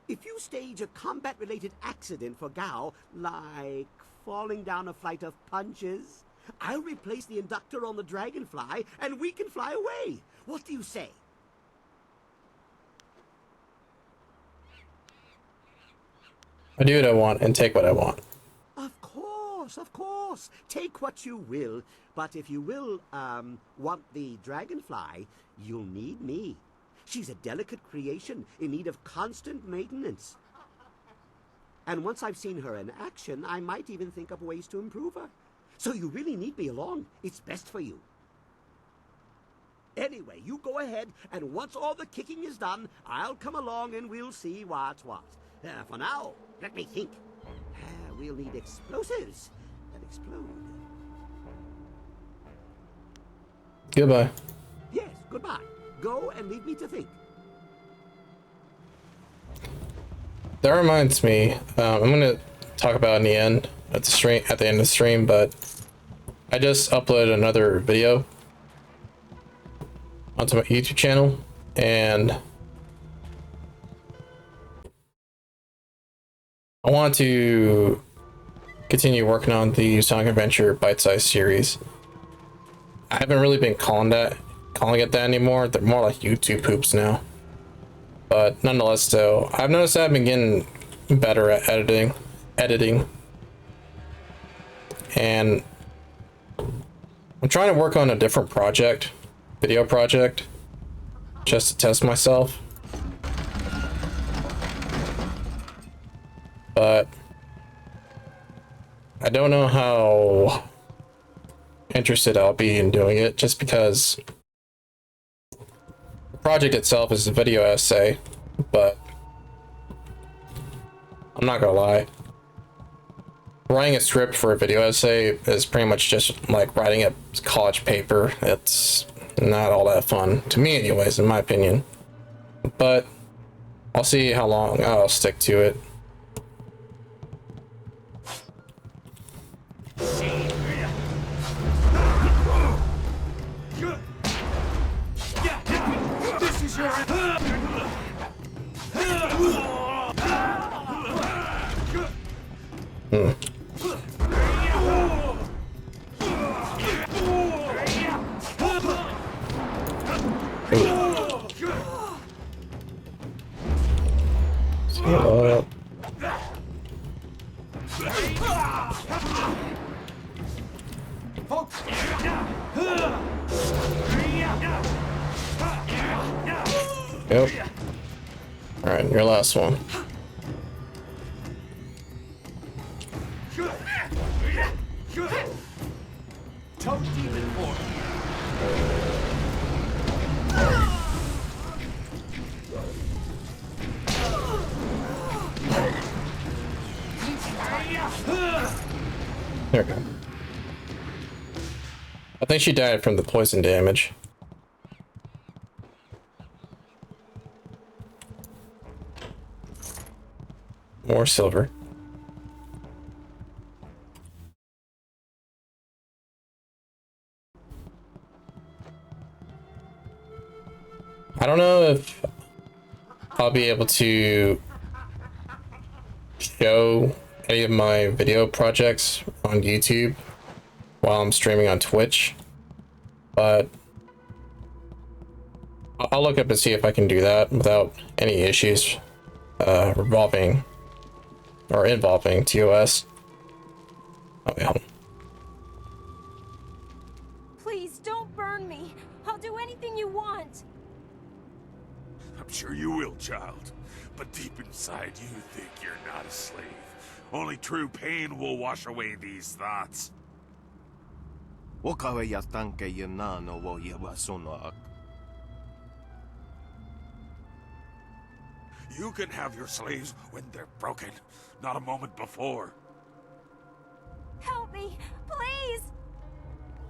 If you stage a combat-related accident for Gao, like falling down a flight of punches, I'll replace the inductor on the Dragonfly and we can fly away. What do you say? I do what I want and take what I want. Of course. Take what you will. But if you will, want the Dragonfly, you'll need me. She's a delicate creation in need of constant maintenance. And once I've seen her in action, I might even think up ways to improve her. So you really need me along. It's best for you. Anyway, you go ahead, and once all the kicking is done, I'll come along and we'll see what's what. For now, let me think. We'll need explosives that explode. Goodbye. Yes, goodbye. Go and leave me to think. That reminds me, I'm gonna talk about in the end at the end of the stream, but I just uploaded another video onto my YouTube channel, and I want to continue working on the Sonic Adventure bite-sized series. I haven't really been calling it that anymore. They're more like YouTube poops now. But nonetheless, though, I've noticed I've been getting better at editing. And I'm trying to work on a different video project, just to test myself. But I don't know how interested I'll be in doing it, just because the project itself is a video essay, but I'm not gonna lie. Writing a script for a video essay is pretty much just like writing a college paper. It's not all that fun, to me anyways, in my opinion. But I'll see how long I'll stick to it. Up. Yep. Alright, your last one. There we go. I think she died from the poison damage. More silver. I don't know if I'll be able to show any of my video projects on YouTube while I'm streaming on Twitch, but I'll look up and see if I can do that without any issues involving TOS. Oh, yeah. Please don't burn me. I'll do anything you want. I'm sure you will, child. But deep inside, you think you're not a slave. Only true pain will wash away these thoughts. You can have your slaves when they're broken, not a moment before. Help me, please!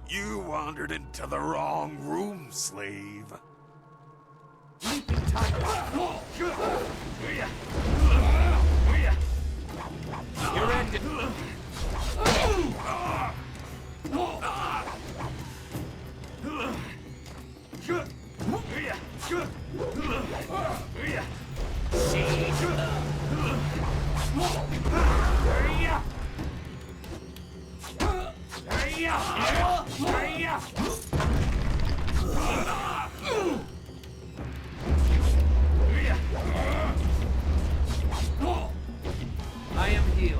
You wandered into the wrong room, slave. You're ended. I am healed.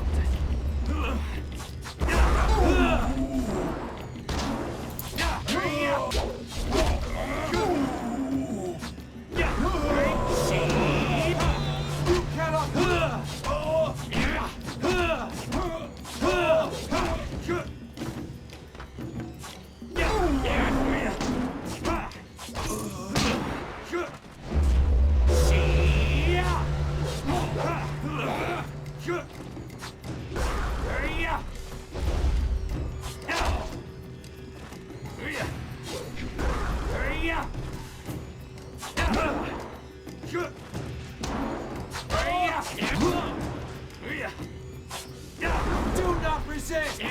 Do not resist.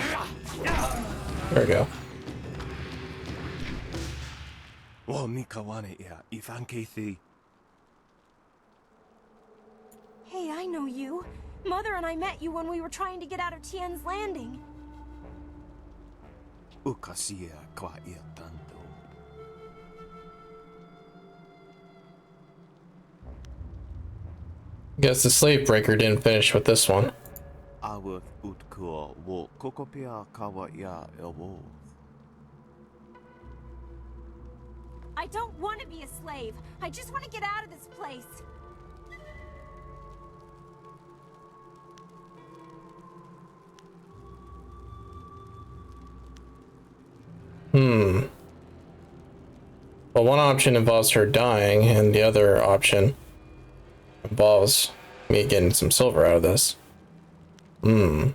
There we go. Hey, I know you. Mother and I met you when we were trying to get out of Tien's Landing. Guess the slave breaker didn't finish with this one. I don't want to be a slave. I just want to get out of this place. Well, one option involves her dying, and the other option involves me getting some silver out of this. Are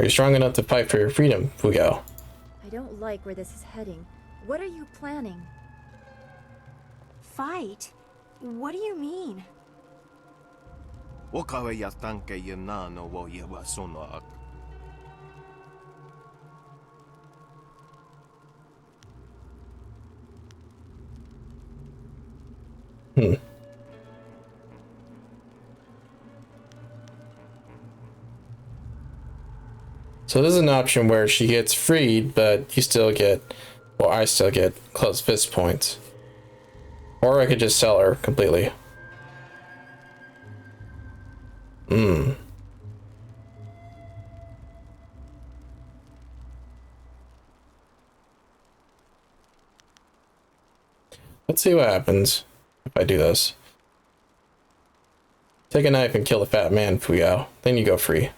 you strong enough to fight for your freedom, Fugao? I don't like where this is heading. What are you planning? Fight? What do you mean? So this is an option where she gets freed, but you still get, well, I still get close fist points. Or I could just sell her completely. Let's see what happens if I do this. Take a knife and kill the fat man, Fuyao. Then you go free.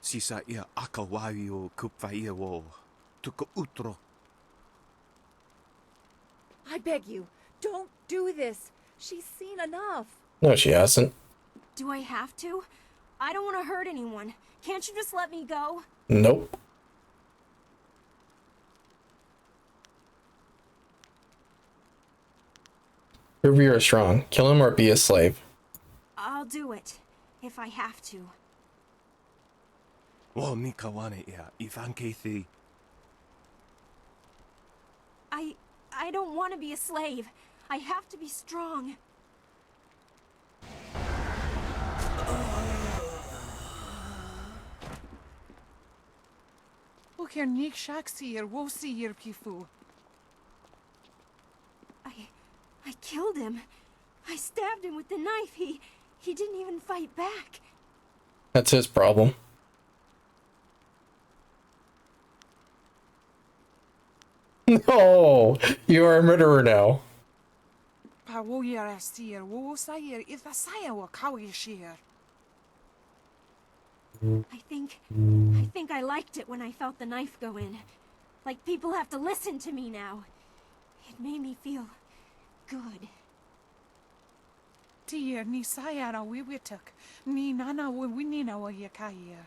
Sisa ia akawaio kupfaia wo tuko utro. I beg you, don't do this. She's seen enough. No, she hasn't. Do I have to? I don't want to hurt anyone. Can't you just let me go? Nope. Prove you are strong. Kill him or be a slave. I'll do it, if I have to. Wo ni kawane ia ifankethi. I don't want to be a slave. I have to be strong. Look here, Nick Shaxir, Wosir Pifu. I killed him. I stabbed him with the knife. He didn't even fight back. That's his problem. No, you are a murderer now. Pawoyar Asir, Wosir, if a Saya will Kawishir. I think I liked it when I felt the knife go in. Like people have to listen to me now. It made me feel good. Dear, ni Sayara Wiwituk, ni Nana Winina Wayakaya.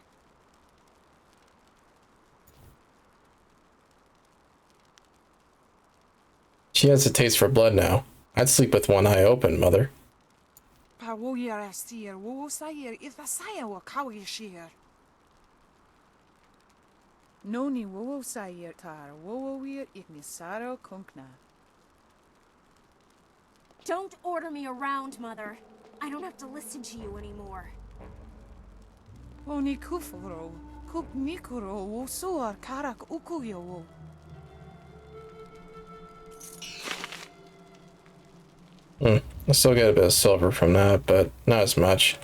She has a taste for blood now. I'd sleep with one eye open, mother. Pawoyar Asir, Wosir, if a Saya will Kawishir. Noni Wosir Tar, Wowir Ignisaro Kunkna. Don't order me around, Mother. I don't have to listen to you anymore. Oni Kufuro, Kup Nikuro, Wosuar Karak Ukuyo. I still get a bit of silver from that, but not as much.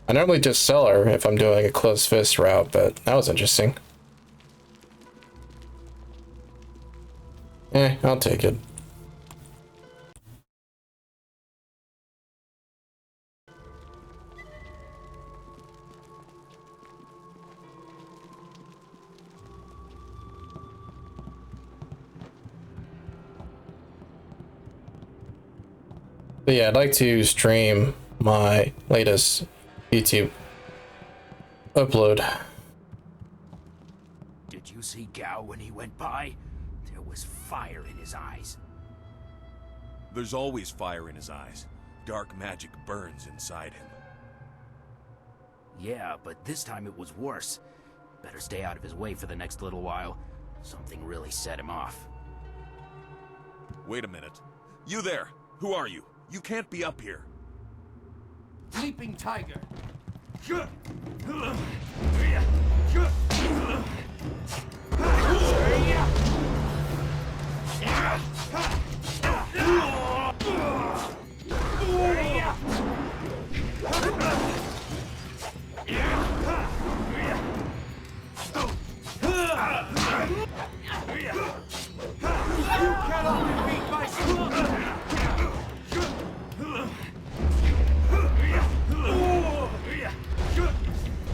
I normally just sell her if I'm doing a close fist route, but that was interesting. I'll take it. But yeah, I'd like to stream my latest YouTube upload. Did you see Gao when he went by? There was fire in his eyes. There's always fire in his eyes. Dark magic burns inside him. Yeah, but this time it was worse. Better stay out of his way for the next little while. Something really set him off. Wait a minute. You there! Who are you? You can't be up here. Sleeping Tiger.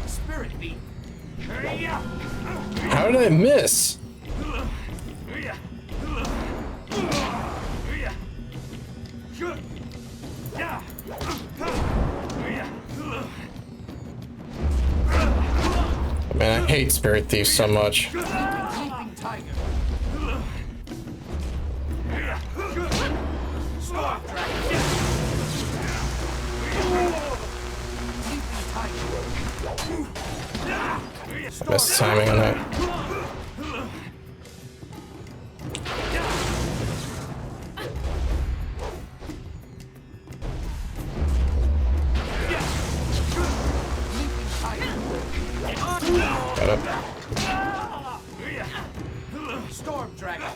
Spirit beat. How did I miss? Man, I hate Spirit Thieves so much. Missed timing on that. up. Storm Dragon.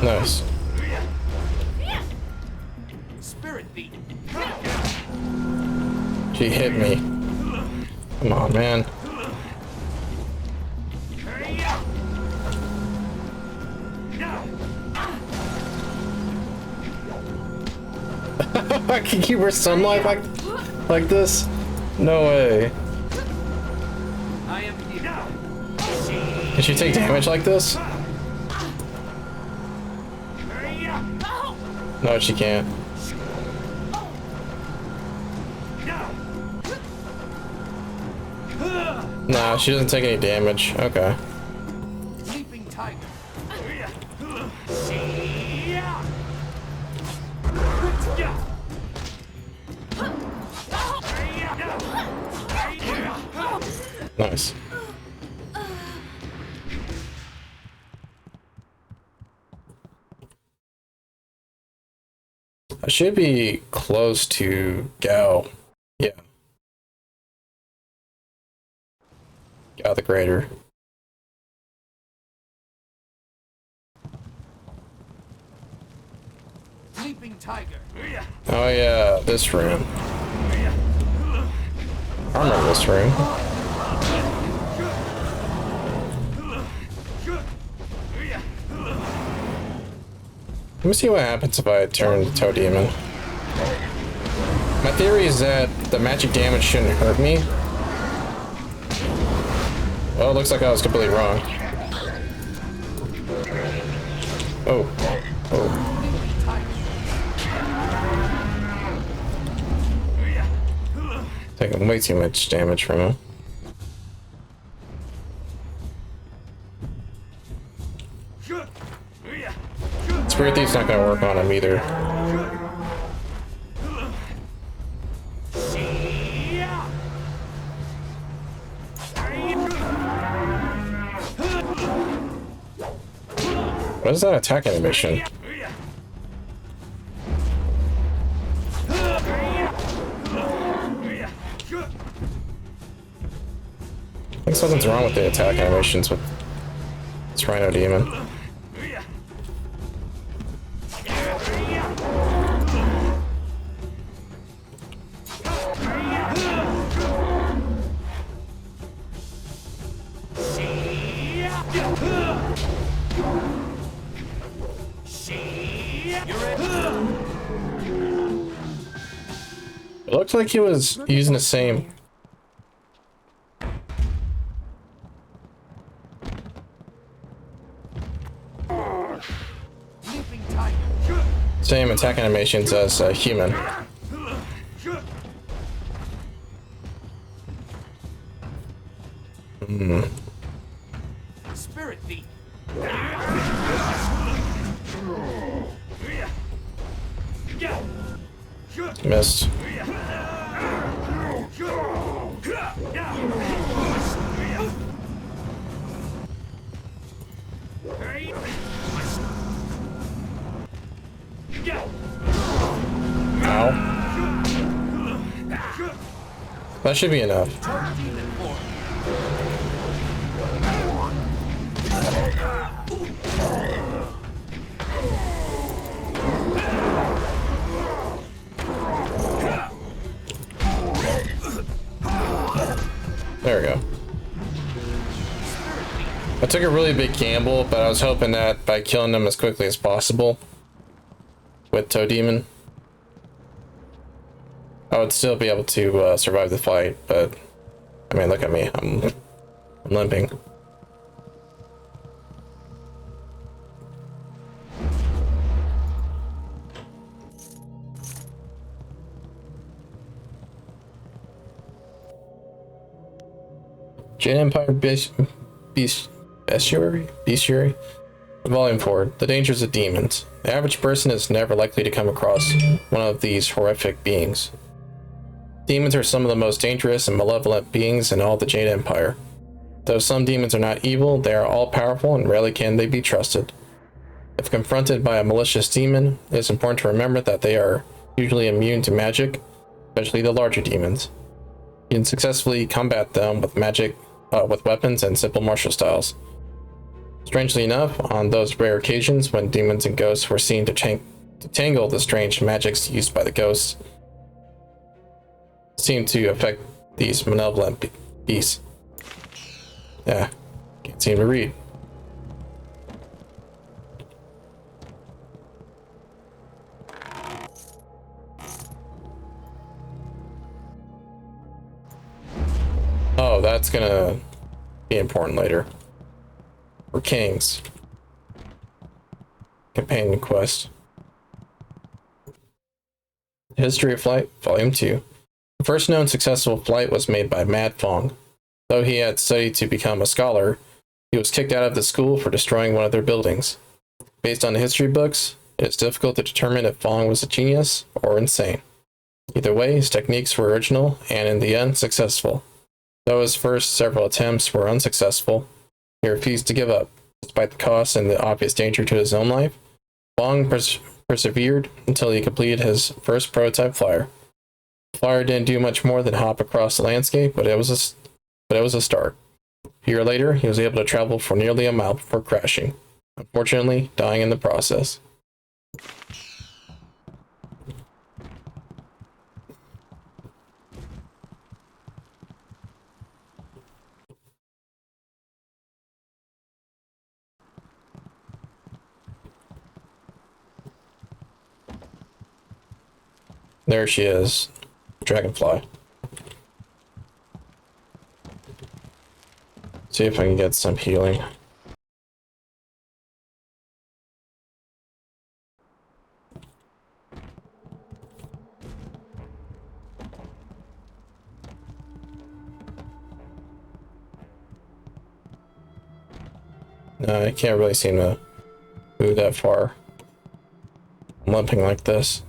Nice. Spirit Beat. She hit me. Come on, man. I can keep her sunlight like this? No way. I am here. Can she take damage like this? No, she can't. Nah, she doesn't take any damage. Okay. Leaping Tiger. Nice. I should be close to Gao. Yeah. Gao the Greater. Leaping Tiger. Oh yeah, this room. I remember this room. Let me see what happens if I turn to Toe Demon. My theory is that the magic damage shouldn't hurt me. Well, it looks like I was completely wrong. Oh. Oh. Taking way too much damage from him. Spirit Thief's not gonna work on him either. What is that attack animation? I think something's wrong with the attack animations with this Rhino Demon. It looks like he was using the same. Same attack animations as a human. Spirit Beat. Missed. Ow. That should be enough. There we go. I took a really big gamble, but I was hoping that by killing them as quickly as possible with Toe Demon, I would still be able to survive the fight. But I mean, look at me, I'm limping. Jade Empire Bestiary? Volume 4. The Dangers of Demons. The average person is never likely to come across one of these horrific beings. Demons are some of the most dangerous and malevolent beings in all the Jade Empire. Though some demons are not evil, they are all-powerful and rarely can they be trusted. If confronted by a malicious demon, it is important to remember that they are usually immune to magic, especially the larger demons. You can successfully combat them with magic, with weapons and simple martial styles. Strangely enough, on those rare occasions when demons and ghosts were seen to tangle the strange magics used by the ghosts, seem to affect these malevolent beasts. Yeah, can't seem to read. Oh, that's gonna be important later. For Kings. Companion quest. History of Flight, Volume 2. The first known successful flight was made by Mad Fong. Though he had studied to become a scholar, he was kicked out of the school for destroying one of their buildings. Based on the history books, it is difficult to determine if Fong was a genius or insane. Either way, his techniques were original and in the end successful. Though his first several attempts were unsuccessful, he refused to give up. Despite the cost and the obvious danger to his own life, Fong persevered until he completed his first prototype flyer. The flyer didn't do much more than hop across the landscape, but it was a start. A year later, he was able to travel for nearly a mile before crashing, unfortunately dying in the process. There she is, dragonfly. See if I can get some healing. No, I can't really seem to move that far. I'm limping like this.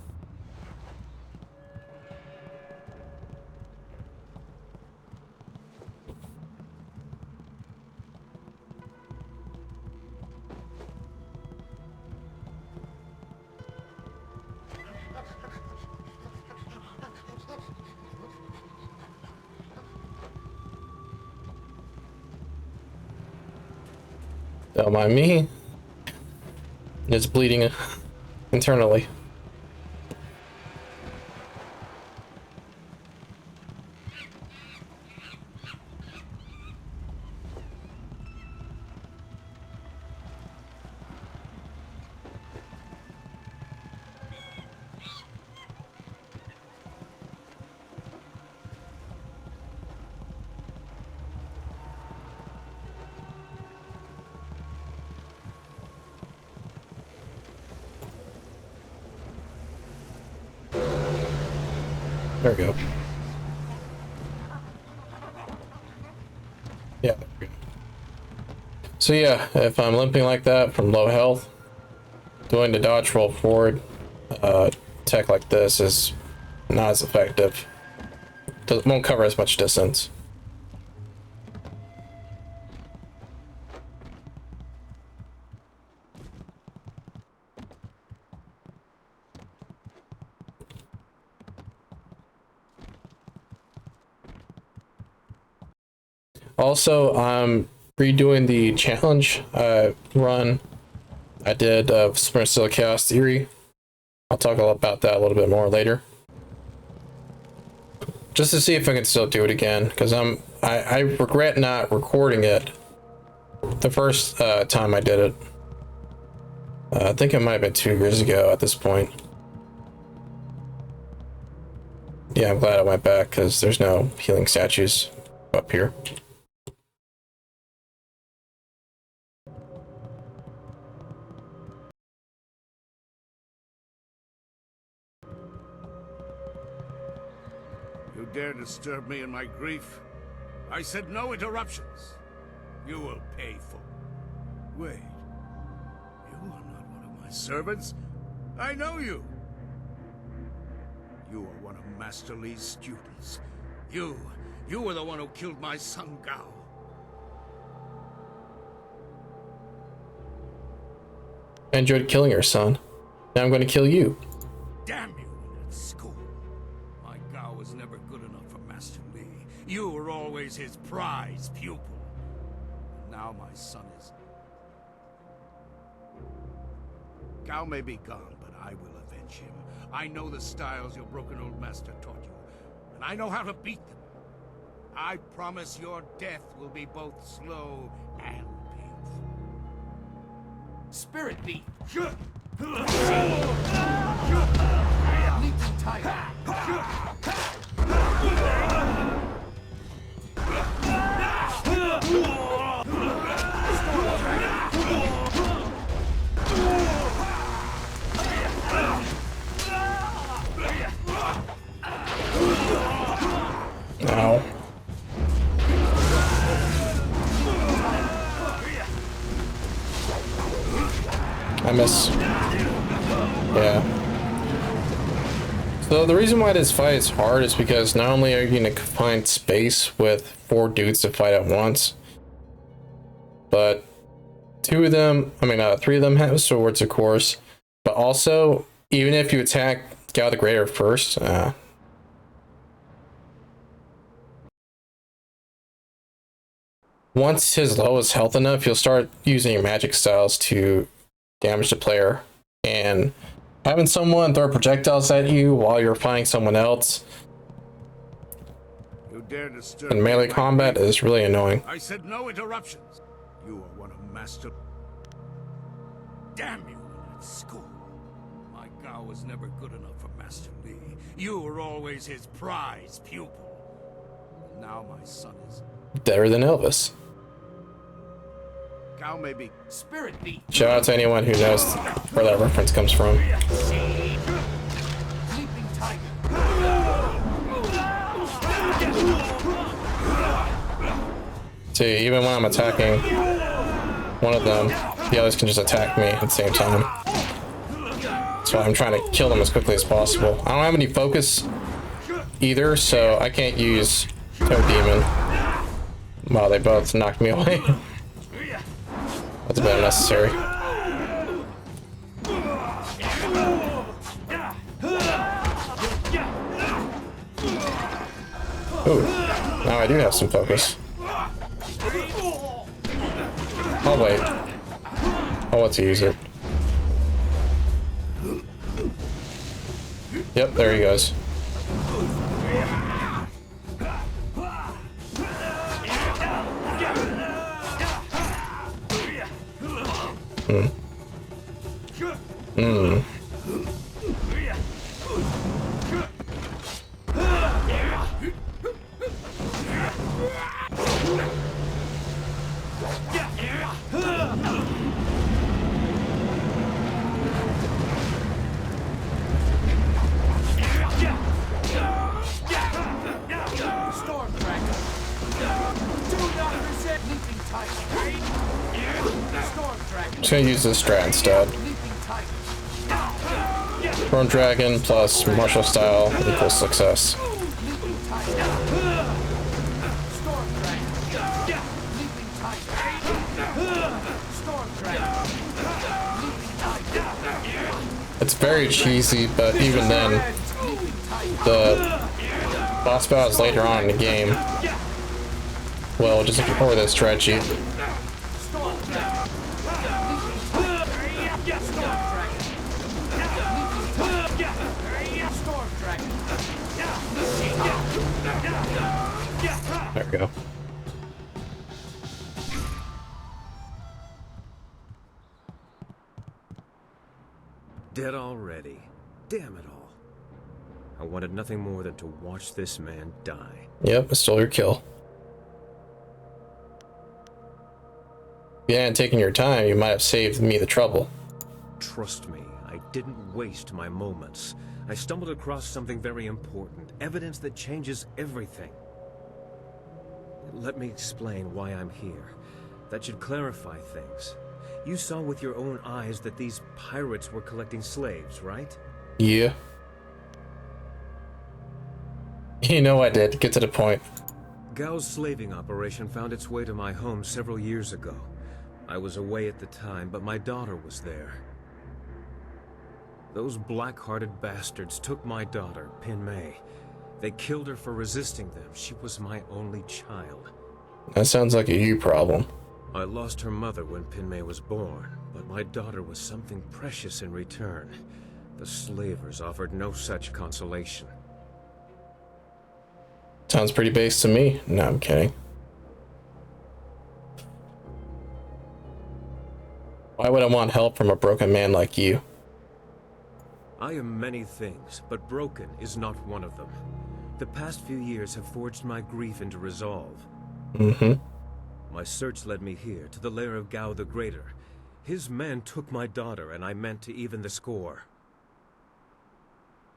Don't mind me. It's bleeding internally. There we go. Yeah. So yeah, if I'm limping like that from low health, doing the dodge roll forward tech like this is not as effective. Won't cover as much distance. Also, I'm redoing the challenge run I did of Splinter Cell Chaos Theory. I'll talk about that a little bit more later. Just to see if I can still do it again, because I regret not recording it the first time I did it. I think it might have been 2 years ago at this point. Yeah, I'm glad I went back, because there's no healing statues up here. You dare disturb me in my grief? I said no interruptions. You will pay for it. Wait. You are not one of my servants. I know you. You are one of Master Li's students. You were the one who killed my son Gao. I enjoyed killing your son. Now I'm going to kill you. Damn you, at school. My Gao was never good enough for Master Li. You were always his prize pupil. And now my son is... Gao may be gone, but I will avenge him. I know the styles your broken old master taught you, and I know how to beat them. I promise your death will be both slow and painful. Spirit Beat! Leaping Tiger! Ow. I miss. Yeah. So the reason why this fight is hard is because not only are you in a confined space with 4 dudes to fight at once, but 3 of them have swords, of course, but also, even if you attack Gao the Greater first, once his low is health enough, you'll start using your magic styles to damage the player. And having someone throw projectiles at you while you're fighting someone else in melee combat is really annoying. I said no interruptions. You are one of Master... Damn you, at school. My Gao was never good enough for Master Li. You were always his prize pupil. And now my son is... Better than Elvis. Gao may be... Spirit Beat! Shout out to anyone who knows where that reference comes from. Leaping Tiger! See, even when I'm attacking one of them, the others can just attack me at the same time. That's why I'm trying to kill them as quickly as possible. I don't have any focus either, so I can't use Toad Demon. Wow, they both knocked me away. That's a bit unnecessary. Ooh, now I do have some focus. I'll wait. I'll let you use it. Yep, there he goes. I'm just gonna use this strat instead. Storm Dragon plus martial style equals success. It's very cheesy, but even then, the boss battles later on in the game, well, just ignore this strat sheet. There we go. Dead already. Damn it all. I wanted nothing more than to watch this man die. Yep, I stole your kill. If you hadn't taken your time, you might have saved me the trouble. Trust me, I didn't waste my moments. I stumbled across something very important, evidence that changes everything. Let me explain why I'm here. That should clarify things. You saw with your own eyes that these pirates were collecting slaves, right? Yeah. You know I did. Get to the point. Gao's slaving operation found its way to my home several years ago. I was away at the time, but my daughter was there. Those black-hearted bastards took my daughter, Pin May. They killed her for resisting them. She was my only child. That sounds like a you problem. I lost her mother when Pin May was born, but my daughter was something precious in return. The slavers offered no such consolation. Sounds pretty base to me. No, I'm kidding. Why would I want help from a broken man like you? I am many things, but broken is not one of them. The past few years have forged my grief into resolve. Mm-hmm. My search led me here, to the lair of Gao the Greater. His men took my daughter, and I meant to even the score.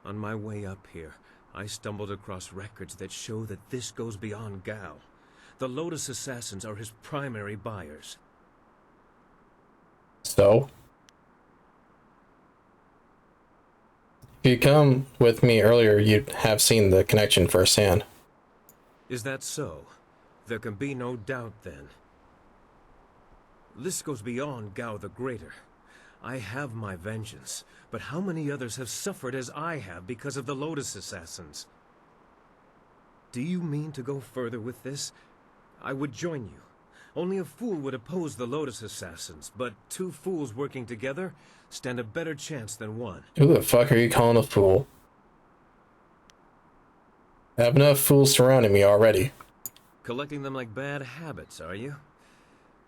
On my way up here, I stumbled across records that show that this goes beyond Gao. The Lotus Assassins are his primary buyers. So? If you come with me earlier, you'd have seen the connection firsthand. Is that so? There can be no doubt then. This goes beyond Gao the Greater. I have my vengeance, but how many others have suffered as I have because of the Lotus Assassins? Do you mean to go further with this? I would join you. Only a fool would oppose the Lotus Assassins, but two fools working together stand a better chance than one. Who the fuck are you calling a fool? I have enough fools surrounding me already. Collecting them like bad habits, are you?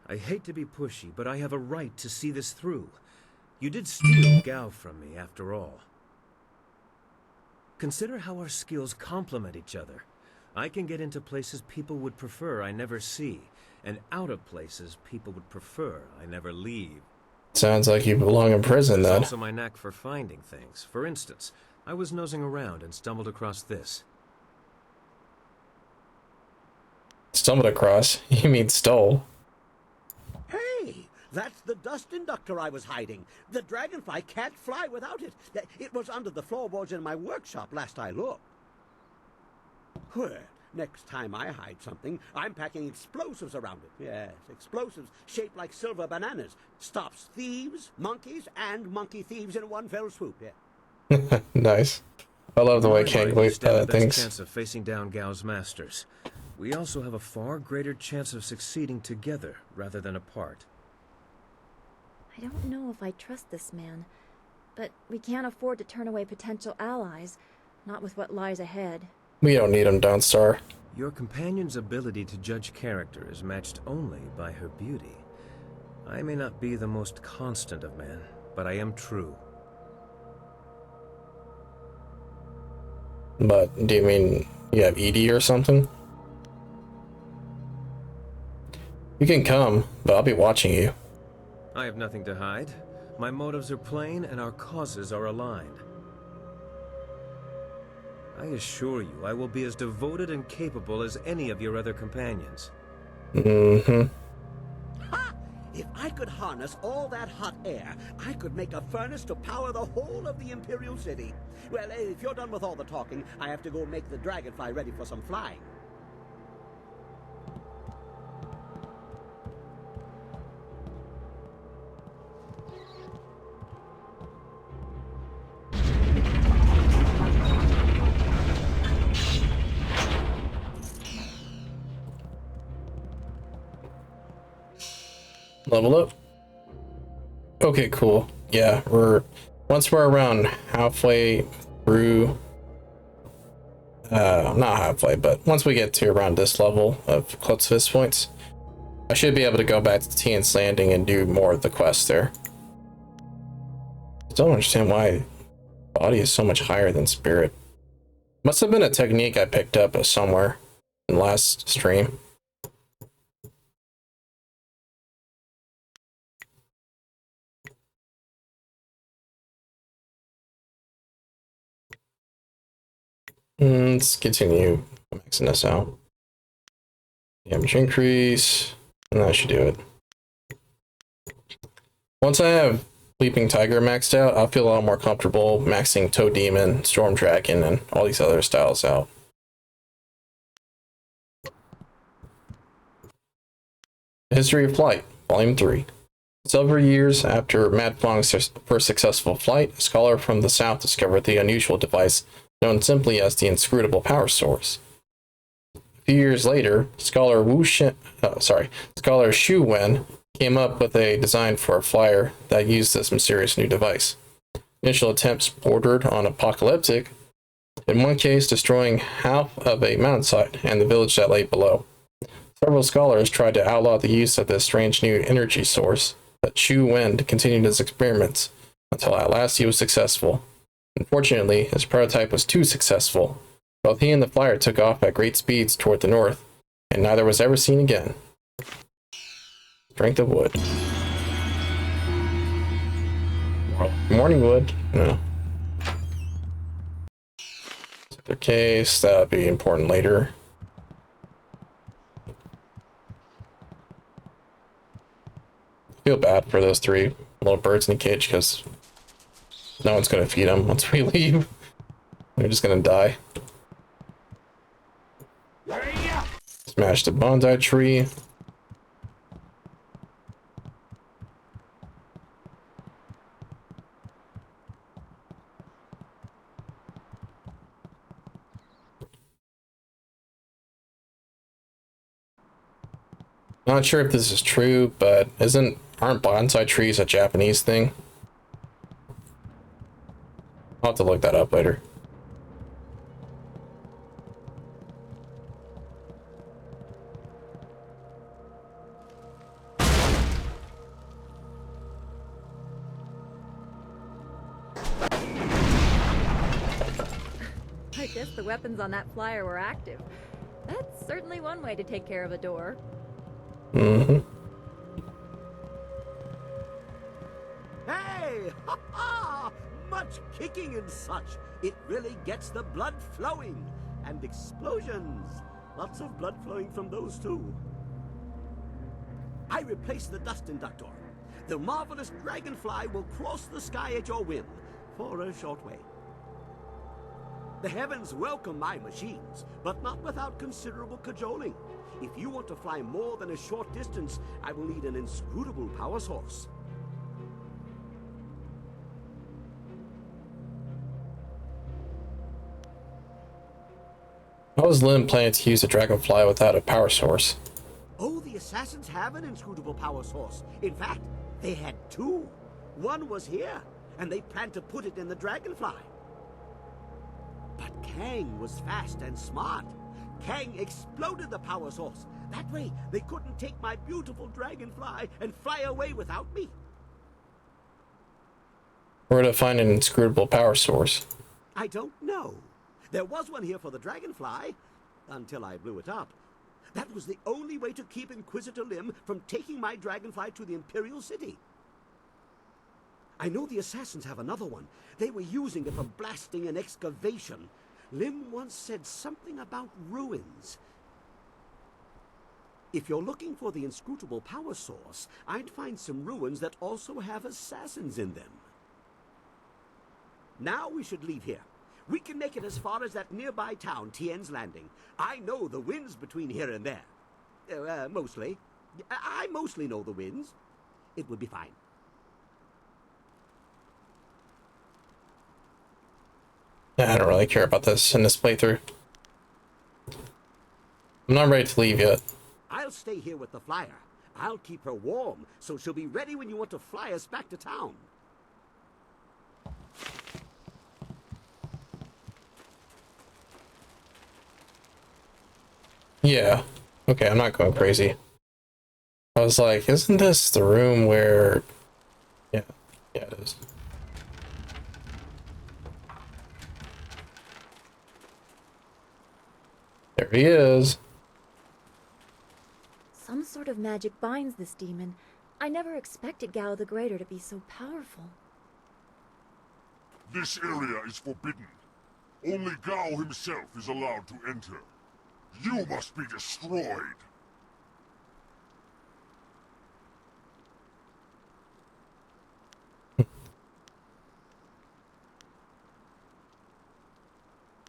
I hate to be pushy, but I have a right to see this through. You did steal Gao from me, after all. Consider how our skills complement each other. I can get into places people would prefer I never see, and out of places people would prefer I never leave. Sounds like you belong in prison, It's then. also my knack for finding things. For instance, I was nosing around and stumbled across this. Stumbled across? You mean stole? Hey, that's the dust inductor I was hiding. The dragonfly can't fly without it. It was under the floorboards in my workshop last I looked. Well, next time I hide something, I'm packing explosives around it. Yes, explosives shaped like silver bananas. Stops thieves, monkeys, and monkey thieves in one fell swoop. Yeah. Nice. I love the way King Stand the best thinks. chance of facing down Gao's masters. We also have a far greater chance of succeeding together rather than apart. I don't know if I trust this man, but we can't afford to turn away potential allies, not with what lies ahead. We don't need him, Dawnstar. Your companion's ability to judge character is matched only by her beauty. I may not be the most constant of men, but I am true. But do you mean you have Edie or something? You can come, but I'll be watching you. I have nothing to hide. My motives are plain and our causes are aligned. I assure you, I will be as devoted and capable as any of your other companions. Mm-hmm. Ha! If I could harness all that hot air, I could make a furnace to power the whole of the Imperial City. Well, if you're done with all the talking, I have to go make the dragonfly ready for some flying. Level up. Okay, cool. Yeah, once we're around halfway through, not halfway, but once we get to around this level of close fist points, I should be able to go back to Tian's Landing and do more of the quest there. I don't understand why body is so much higher than spirit. Must have been a technique I picked up somewhere in last stream. Let's continue maxing this out. Damage increase, and that should do it. Once I have Leaping Tiger maxed out, I'll feel a lot more comfortable maxing Toe Demon, Storm Dragon, and all these other styles out. History of Flight, Volume 3. Several years after Matt Fong's first successful flight, a scholar from the south discovered the unusual device known simply as the inscrutable power source. A few years later, scholar Xu Wen came up with a design for a flyer that used this mysterious new device. Initial attempts bordered on apocalyptic, in one case destroying half of a mountainside and the village that lay below. Several scholars tried to outlaw the use of this strange new energy source, but Xu Wen continued his experiments until at last he was successful. Unfortunately, his prototype was too successful. Both he and the flyer took off at great speeds toward the north, and neither was ever seen again. Strength of wood. Morning wood. No. Their case, that would be important later. I feel bad for those three little birds in the cage because no one's going to feed them once we leave. They're just going to die. Smash the bonsai tree. Not sure if this is true, but aren't bonsai trees a Japanese thing? I'll have to look that up later. I guess the weapons on that flyer were active. That's certainly one way to take care of a door. Mm-hmm. Hey! Ha ha! Much kicking and such. It really gets the blood flowing. And explosions. Lots of blood flowing from those too. I replaced the dust inductor. The marvelous dragonfly will cross the sky at your whim for a short way. The heavens welcome my machines, but not without considerable cajoling. If you want to fly more than a short distance, I will need an inscrutable power source. How was Lin planning to use the dragonfly without a power source? Oh, the assassins have an inscrutable power source. In fact, they had two. One was here, and they planned to put it in the dragonfly. But Kang was fast and smart. Kang exploded the power source. That way, they couldn't take my beautiful dragonfly and fly away without me. Where to find an inscrutable power source? I don't know. There was one here for the dragonfly, until I blew it up. That was the only way to keep Inquisitor Lim from taking my dragonfly to the Imperial City. I know the assassins have another one. They were using it for blasting an excavation. Lim once said something about ruins. If you're looking for the inscrutable power source, I'd find some ruins that also have assassins in them. Now we should leave here. We can make it as far as that nearby town, Tien's Landing. I know the winds between here and there. Mostly. I mostly know the winds. It will be fine. Yeah, I don't really care about this in this playthrough. I'm not ready to leave yet. I'll stay here with the flyer. I'll keep her warm, so she'll be ready when you want to fly us back to town. Yeah. Okay, I'm not going crazy. I was like, isn't this the room where... Yeah, it is. There he is. Some sort of magic binds this demon. I never expected Gao the Greater to be so powerful. This area is forbidden. Only Gao himself is allowed to enter. You must be destroyed.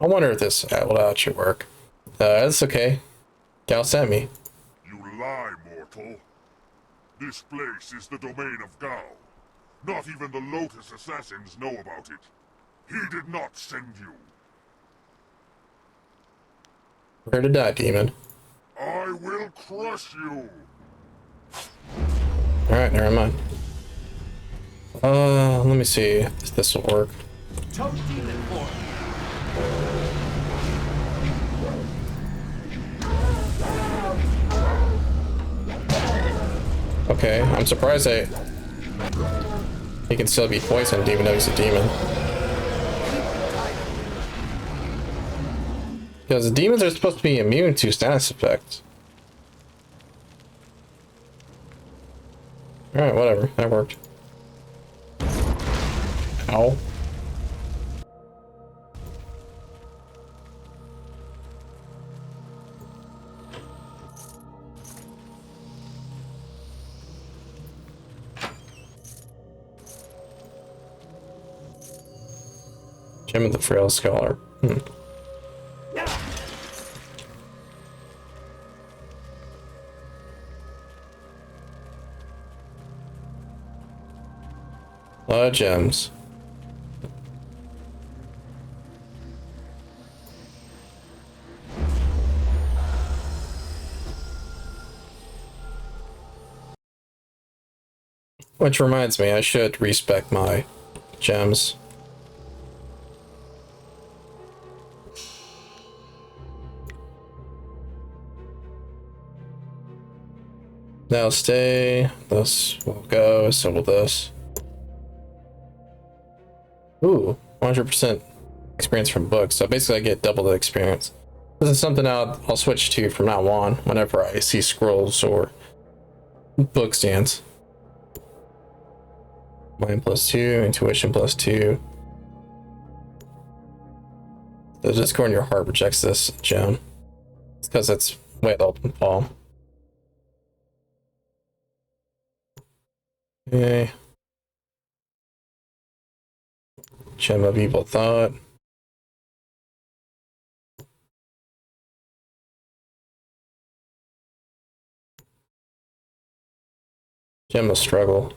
I wonder if this will actually work. It's okay. Gal sent me. You lie, mortal. This place is the domain of Gao. Not even the Lotus assassins know about it. He did not send you. Prepare to die, demon. I will crush you. Alright, never mind. Let me see if this will work. Toad demon form. Okay, I'm surprised he can still be poisoned even though he's a demon. Because the demons are supposed to be immune to status effects. Alright, whatever. That worked. Ow. Gem of the Frail Scholar. A lot of gems. Which reminds me, I should respec my gems. Now stay. This will go, so will this. Ooh, 100% experience from books. So basically I get double the experience. This is something I'll switch to from now on whenever I see scrolls or book stands. Mind +2, intuition +2. The discord in your heart rejects this gem. It's because it's way at the open palm. Okay. Gem of Evil Thought. Gem of Struggle.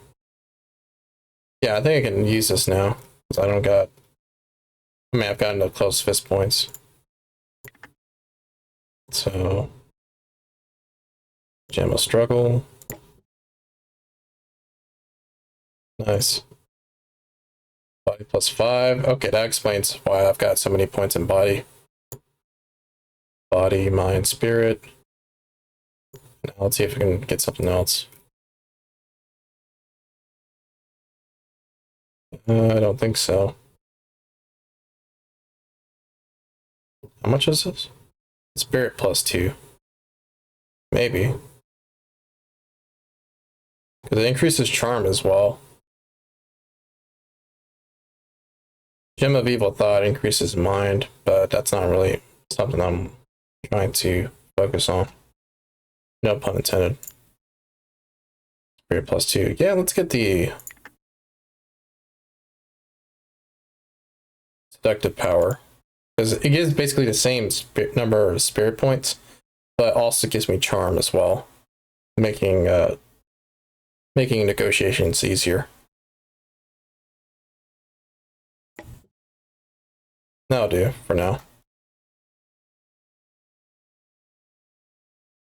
Yeah, I think I can use this now. Because I don't got... I mean, I've gotten to close fist points. So... Gem of Struggle. Nice. Body +5. Okay, that explains why I've got so many points in body. Body, mind, spirit. Now let's see if we can get something else. I don't think so. How much is this? Spirit +2. Maybe. Because it increases charm as well. Gem of Evil Thought increases mind, but that's not really something I'm trying to focus on. No pun intended. Spirit +2. Yeah, let's get the seductive power. Because it gives basically the same number of spirit points, but also gives me charm as well. Making negotiations easier. That'll do for now.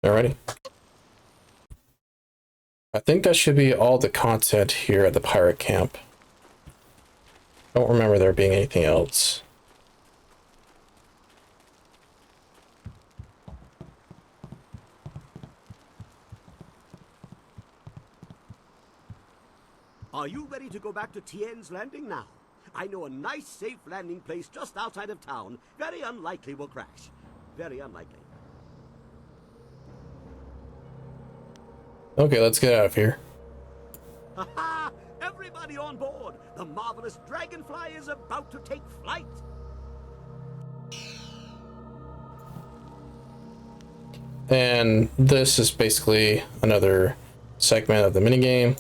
Alrighty. I think that should be all the content here at the pirate camp. Don't remember there being anything else. Are you ready to go back to Tien's Landing now? I know a nice, safe landing place just outside of town. Very unlikely we'll crash. Very unlikely. Okay, let's get out of here. Ha-ha! Everybody on board! The marvelous dragonfly is about to take flight! And this is basically another segment of the minigame.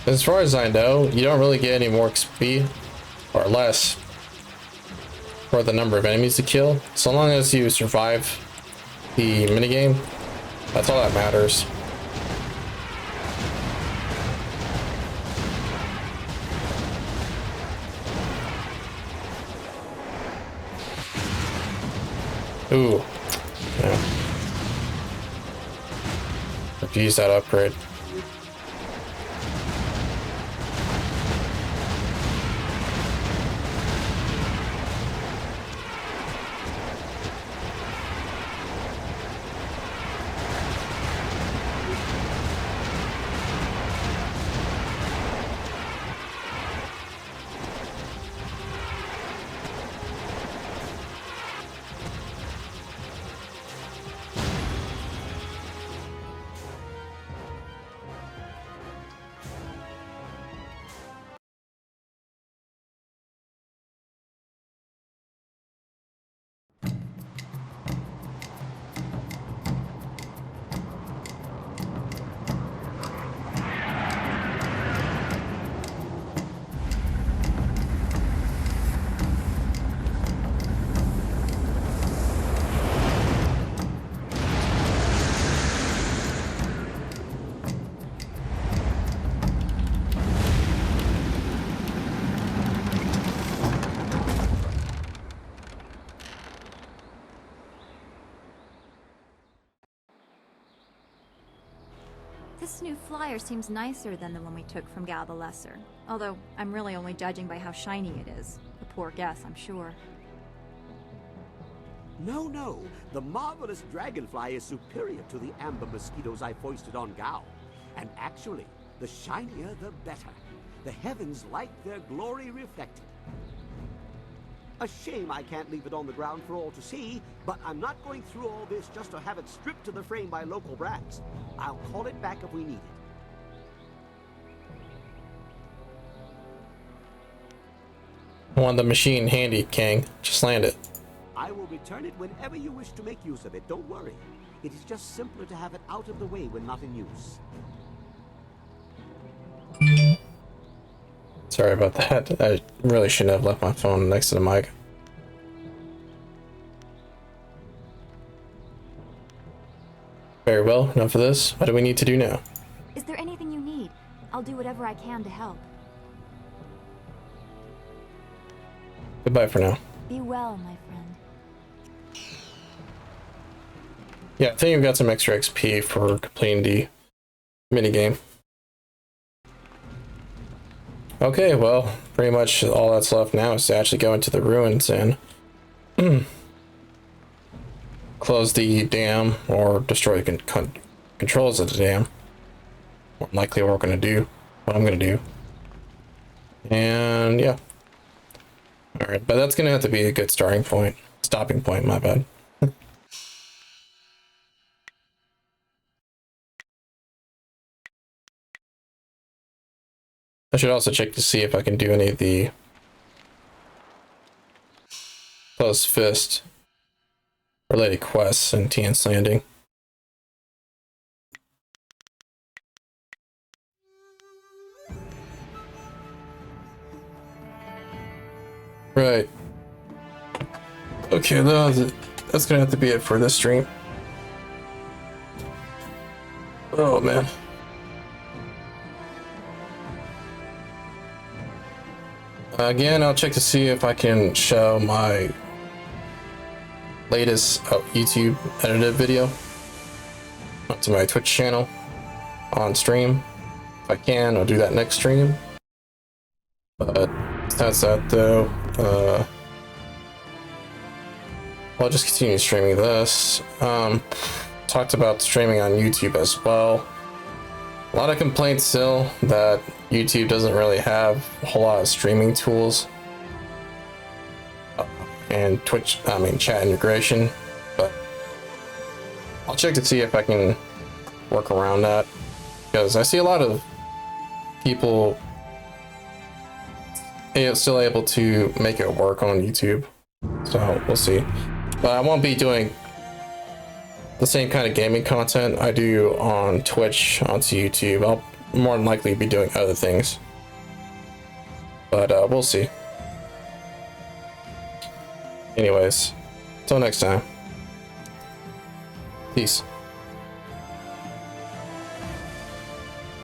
As far as I know, you don't really get any more XP or less for the number of enemies to kill. So long as you survive the minigame, that's all that matters. Ooh. Yeah. Use that upgrade. This new flyer seems nicer than the one we took from Gal the Lesser. Although, I'm really only judging by how shiny it is. A poor guess, I'm sure. No, no. The marvelous dragonfly is superior to the amber mosquitoes I foisted on Gao. And actually, the shinier the better. The heavens like their glory reflected. A shame I can't leave it on the ground for all to see, but I'm not going through all this just to have it stripped to the frame by local brats. I'll call it back if we need it. Want the machine handy, King. Just land it. I will return it whenever you wish to make use of it, don't worry. It is just simpler to have it out of the way when not in use. Sorry about that. I really shouldn't have left my phone next to the mic. Very well, enough of this. What do we need to do now? Is there anything you need? I'll do whatever I can to help. Goodbye for now. Be well, my friend. Yeah, I think we've got some extra XP for completing the minigame. Okay, well, pretty much all that's left now is to actually go into the ruins and close the dam or destroy the controls of the dam. More than likely what we're going to do, what I'm going to do. And yeah. Alright, but that's going to have to be a good starting point. Stopping point, my bad. I should also check to see if I can do any of the closed fist related quests in Tian's Landing. Right. Okay, that's gonna have to be it for this stream. Oh man. Again, I'll check to see if I can show my latest YouTube edited video onto my Twitch channel on stream. If I can, I'll do that next stream. But that's that though. I'll just continue streaming this. Talked about streaming on YouTube as well. A lot of complaints still that YouTube doesn't really have a whole lot of streaming tools and chat integration, but I'll check to see if I can work around that, because I see a lot of people still able to make it work on YouTube, so we'll see. But I won't be doing the same kind of gaming content I do on Twitch onto YouTube. I'll more than likely be doing other things. But we'll see. Anyways, till next time. Peace.